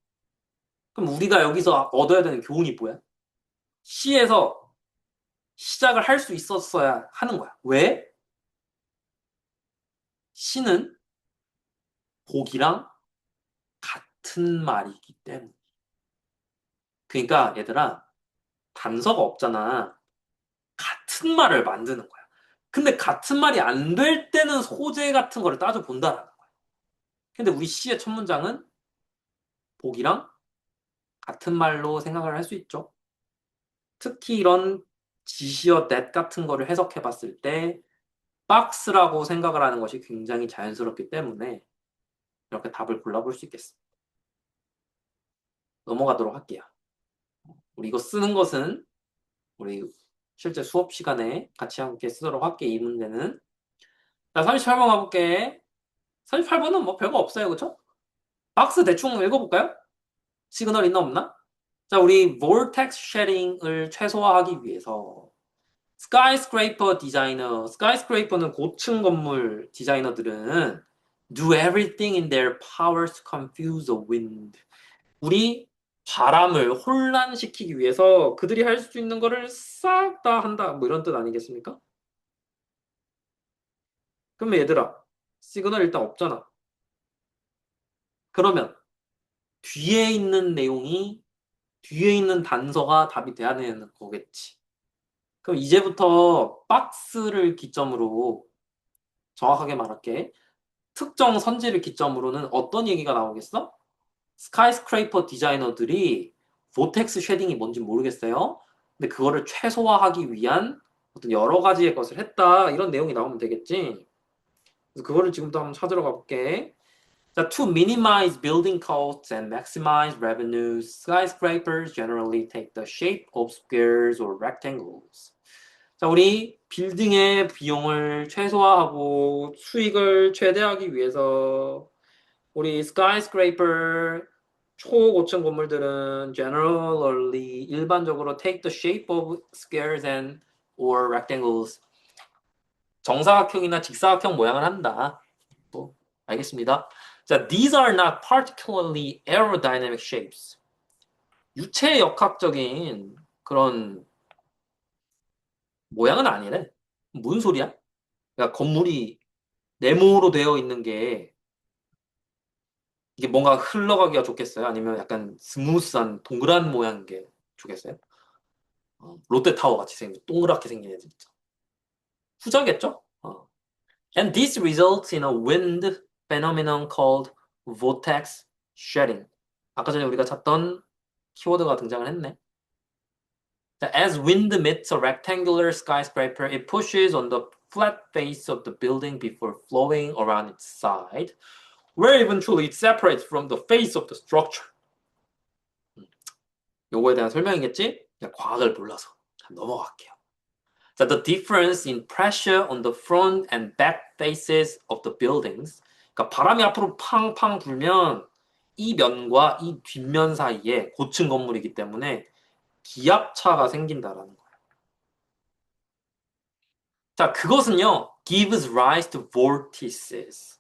그럼 우리가 여기서 얻어야 되는 교훈이 뭐야? C에서 시작을 할 수 있었어야 하는 거야. 왜? C는 복이랑 같은 말이기 때문에. 그러니까 얘들아, 단서가 없잖아. 같은 말을 만드는 거야. 근데 같은 말이 안 될 때는 소재 같은 거를 따져본다라는 거야. 근데 우리 C의 첫 문장은 복이랑 같은 말로 생각을 할 수 있죠. 특히 이런 지시어 that 같은 거를 해석해 봤을 때 박스라고 생각을 하는 것이 굉장히 자연스럽기 때문에 이렇게 답을 골라볼 수 있겠습니다. 넘어가도록 할게요. 우리 이거 쓰는 것은 우리 실제 수업 시간에 같이 함께 쓰도록 할게. 이 문제는. 자, 38번 가볼게. 38번은 뭐 별거 없어요. 그쵸? 박스 대충 읽어볼까요? 시그널 있나 없나? 자, 우리 vortex shedding을 최소화하기 위해서 skyscraper 디자이너, skyscraper는 고층 건물 디자이너들은 do everything in their power to confuse the wind. 우리 바람을 혼란시키기 위해서 그들이 할 수 있는 거를 싹 다 한다. 뭐 이런 뜻 아니겠습니까? 그러면 얘들아, 시그널 일단 없잖아. 그러면 뒤에 있는 내용이 뒤에 있는 단서가 답이 돼야 되는 거겠지. 그럼 이제부터 박스를 기점으로 정확하게 말할게. 특정 선지를 기점으로는 어떤 얘기가 나오겠어? 스카이스크레이퍼 디자이너들이 보텍스 쉐딩이 뭔지 모르겠어요. 근데 그거를 최소화하기 위한 어떤 여러 가지의 것을 했다. 이런 내용이 나오면 되겠지. 그래서 그거를 지금부터 한번 찾으러 가볼게. 자, to minimize building costs and maximize revenues, skyscrapers generally take the shape of squares or rectangles. 자, 우리 빌딩의 비용을 최소화하고 수익을 최대하기 위해서 우리 skyscraper 초고층 건물들은 generally 일반적으로 take the shape of squares and or rectangles 정사각형이나 직사각형 모양을 한다. 뭐, 알겠습니다. 자, these are not particularly aerodynamic shapes. 유체 역학적인 그런 모양은 아니래. 무슨 소리야? 그러니까 건물이 네모로 되어 있는 게 이게 뭔가 흘러가기가 좋겠어요? 아니면 약간 스무스한 동그란 모양인 게 좋겠어요? 롯데타워 같이 생긴 동그랗게 생긴 애들 있죠. 후자겠죠? And this results in a wind phenomenon called vortex shedding. 아까 전에 우리가 찾던 키워드가 등장을 했네. As wind meets a rectangular skyscraper, it pushes on the flat face of the building before flowing around its side, where eventually it separates from the face of the structure. 요거에 대한 설명이겠지? 과학을 몰라서 넘어갈게요. 자, the difference in pressure on the front and back faces of the buildings. 그러니까 바람이 앞으로 팡팡 불면 이 면과 이 뒷면 사이에 고층 건물이기 때문에 기압차가 생긴다라는 거예요. 자, 그것은요, gives rise to vortices.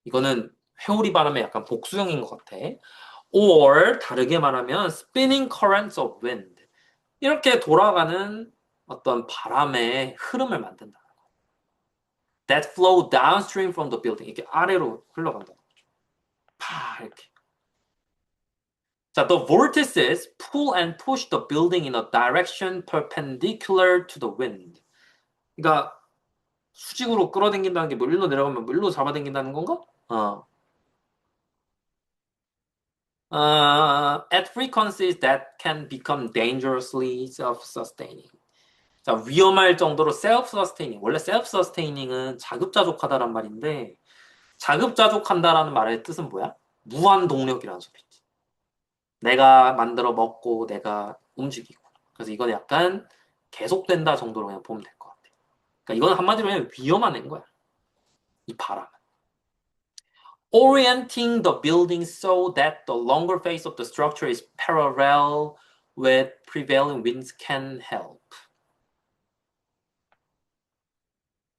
이거는 회오리 바람의 약간 복수형인 것 같아. Or 다르게 말하면 spinning currents of wind. 이렇게 돌아가는 어떤 바람의 흐름을 만든다. That flow downstream from the building. 이렇게 아래로 흘러간다. 파 이렇게. 자, the vortices pull and push the building in a direction perpendicular to the wind. 그러니까 수직으로 끌어당긴다는 게 뭐 일로 내려가면 뭐 일로 잡아당긴다는 건가? At frequencies that can become dangerously self-sustaining. 자, 위험할 정도로 self-sustaining. 원래 self-sustaining은 자급자족하다란 말인데 자급자족한다라는 말의 뜻은 뭐야? 무한 동력이라는 소리지. 내가 만들어 먹고 내가 움직이고. 그래서 이건 약간 계속된다 정도로 그냥 보면 될 것 같아. 그러니까 이건 한마디로 그냥 위험한 애인 거야. 이 바람은. Orienting the building so that the longer face of the structure is parallel with prevailing winds can help.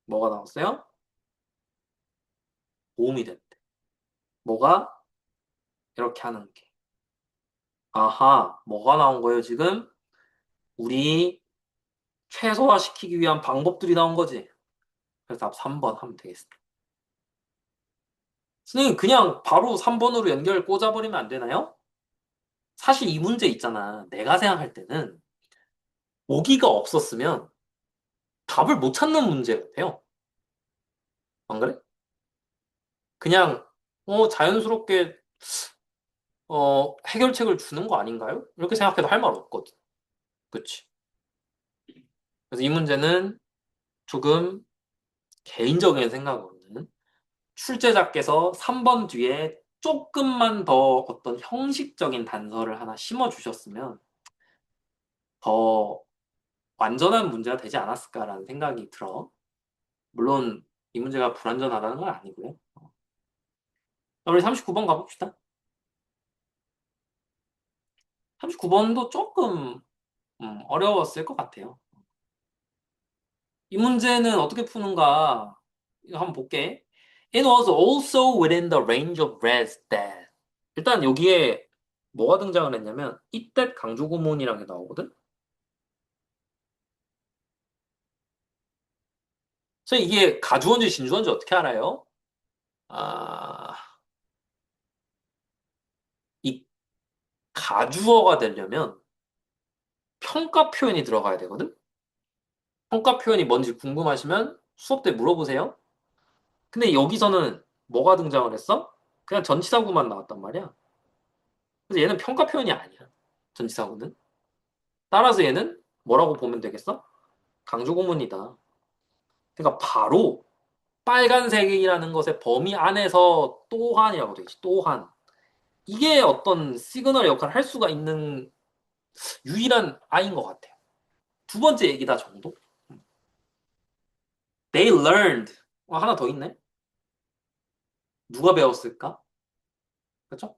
뭐가 나왔어요? 도움이 된대. 뭐가? 이렇게 하는 게. 아하, 뭐가 나온 거예요, 지금? 우리 최소화시키기 위한 방법들이 나온 거지. 그래서 답 3번 하면 되겠어. 선생님, 그냥 바로 3번으로 연결 꽂아버리면 안 되나요? 사실 이 문제 있잖아. 내가 생각할 때는 모기가 없었으면 답을 못 찾는 문제 같아요. 안 그래? 그냥 자연스럽게 해결책을 주는 거 아닌가요? 이렇게 생각해도 할 말 없거든. 그치? 그래서 이 문제는 조금 개인적인 생각으로는 출제자께서 3번 뒤에 조금만 더 어떤 형식적인 단서를 하나 심어주셨으면 더 완전한 문제가 되지 않았을까라는 생각이 들어. 물론 이 문제가 불완전하다는 건 아니고요. 우리 39번 가봅시다. 39번도 조금 어려웠을 것 같아요. 이 문제는 어떻게 푸는가 이거 한번 볼게. It was also within the range of rest that. 일단 여기에 뭐가 등장을 했냐면 이때 강조구문이라는 게 나오거든. 그래서 이게 가주어인지 진주어인지 어떻게 알아요? 아, 이 가주어가 되려면 평가 표현이 들어가야 되거든. 평가 표현이 뭔지 궁금하시면 수업 때 물어보세요. 근데 여기서는 뭐가 등장을 했어? 그냥 전치사구만 나왔단 말이야. 그래서 얘는 평가 표현이 아니야. 전치사구는. 따라서 얘는 뭐라고 보면 되겠어? 강조구문이다. 그러니까 바로 빨간색이라는 것의 범위 안에서 또한이라고 되겠지. 또한. 이게 어떤 시그널의 역할을 할 수가 있는 유일한 아이인 것 같아요. 두 번째 얘기다 정도? They learned. 하나 더 있네. 누가 배웠을까? 그렇죠?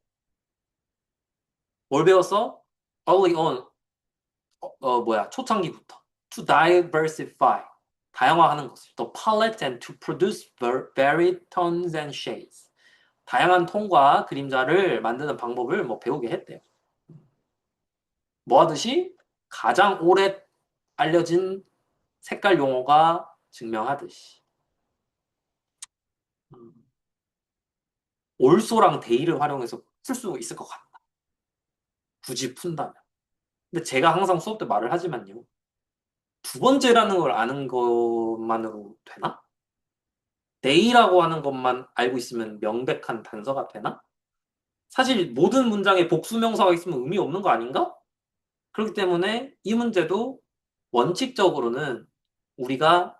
뭘 배웠어? Early on. 초창기부터. To diversify. 다양화하는 것을. The palette and to produce varied tones and shades. 다양한 톤과 그림자를 만드는 방법을 뭐 배우게 했대요. 뭐 하듯이 가장 오래 알려진 색깔 용어가 증명하듯이. 올소랑 데이를 활용해서 풀 수 있을 것 같다. 굳이 푼다면. 근데 제가 항상 수업 때 말을 하지만요. 두 번째라는 걸 아는 것만으로 되나? 데이라고 하는 것만 알고 있으면 명백한 단서가 되나? 사실 모든 문장에 복수명사가 있으면 의미 없는 거 아닌가? 그렇기 때문에 이 문제도 원칙적으로는 우리가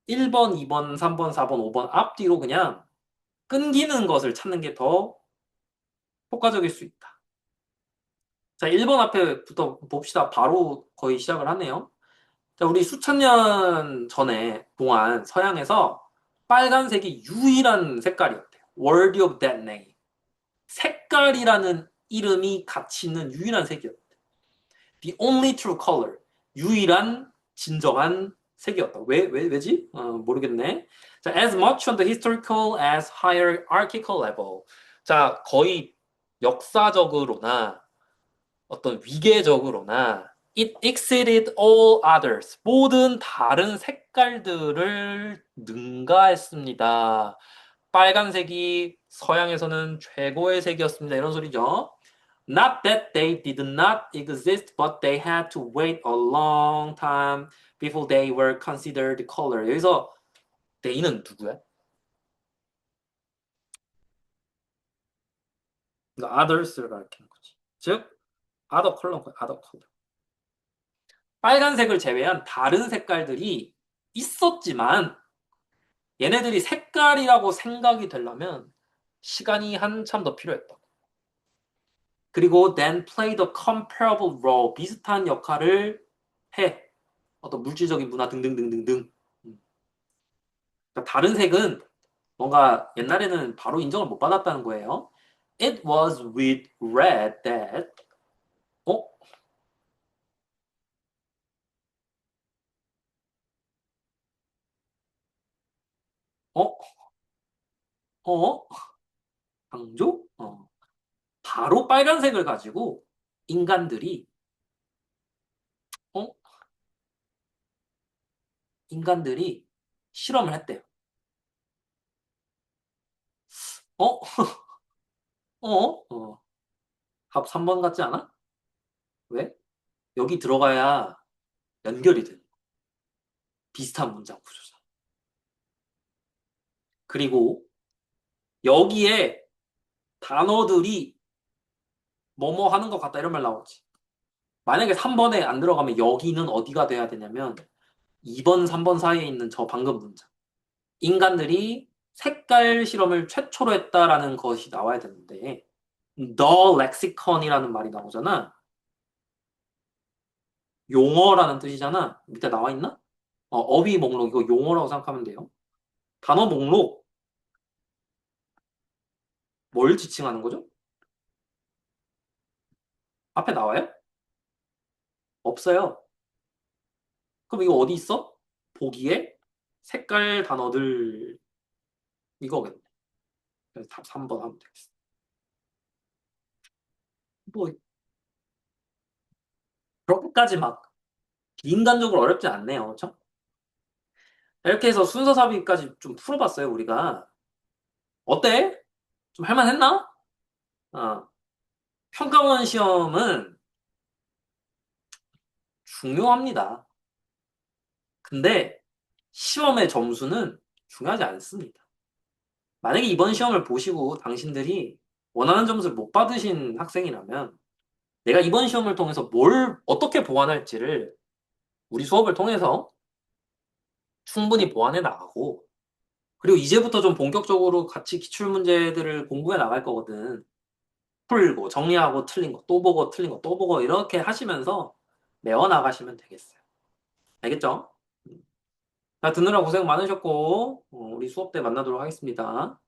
1번, 2번, 3번, 4번, 5번 앞뒤로 그냥 끊기는 것을 찾는 게 더 효과적일 수 있다. 자, 1번 앞에부터 봅시다. 바로 거의 시작을 하네요. 자, 우리 수천 년 전에 동안 서양에서 빨간색이 유일한 색깔이었대요. Worthy of that name. 색깔이라는 이름이 가치 있는 유일한 색이었대. The only true color. 유일한 진정한 색이었다. 왜지? 모르겠네. 자, as much on the historical as hierarchical level. 자, 거의 역사적으로나 어떤 위계적으로나 it exceeded all others. 모든 다른 색깔들을 능가했습니다. 빨간색이 서양에서는 최고의 색이었습니다. 이런 소리죠. Not that they did not exist, but they had to wait a long time before they were considered color. 여기서 they는 누구야? 이거 others를 가리키는 거지. 즉, other color인 거야, other color. 빨간색을 제외한 다른 색깔들이 있었지만 얘네들이 색깔이라고 생각이 되려면 시간이 한참 더 필요했다. 그리고 then played a comparable role. 비슷한 역할을 해. 어떤 물질적인 문화 등등등등등. 그러니까 다른 색은 뭔가 옛날에는 바로 인정을 못 받았다는 거예요. It was with red that 어? 어? 어? 강조? 바로 빨간색을 가지고 인간들이 어? 인간들이 실험을 했대요. 어? 어? 답 3번 같지 않아? 왜? 여기 들어가야 연결이 돼. 비슷한 문장 구조잖아. 그리고 여기에 단어들이 뭐뭐 하는 것 같다 이런 말 나오지. 만약에 3번에 안 들어가면 여기는 어디가 돼야 되냐면 2번, 3번 사이에 있는 저 방금 문장. 인간들이 색깔 실험을 최초로 했다라는 것이 나와야 되는데 the lexicon이라는 말이 나오잖아. 용어라는 뜻이잖아. 밑에 나와 있나? 어휘 목록 이거 용어라고 생각하면 돼요. 단어 목록 뭘 지칭하는 거죠? 앞에 나와요? 없어요. 그럼 이거 어디 있어? 보기에 색깔 단어들 이거겠네. 그래서 답 3번 하면 되겠어. 뭐 그렇게까지 막 비인간적으로 어렵지 않네요. 그렇죠? 이렇게 해서 순서 삽입까지 좀 풀어봤어요, 우리가. 어때? 좀 할만했나? 어. 평가원 시험은 중요합니다. 근데 시험의 점수는 중요하지 않습니다. 만약에 이번 시험을 보시고 당신들이 원하는 점수를 못 받으신 학생이라면 내가 이번 시험을 통해서 뭘 어떻게 보완할지를 우리 수업을 통해서 충분히 보완해 나가고 그리고 이제부터 좀 본격적으로 같이 기출 문제들을 공부해 나갈 거거든. 풀고 정리하고 틀린 거 또 보고 틀린 거 또 보고 이렇게 하시면서 메워 나가시면 되겠어요. 알겠죠? 자, 듣느라 고생 많으셨고 우리 수업 때 만나도록 하겠습니다.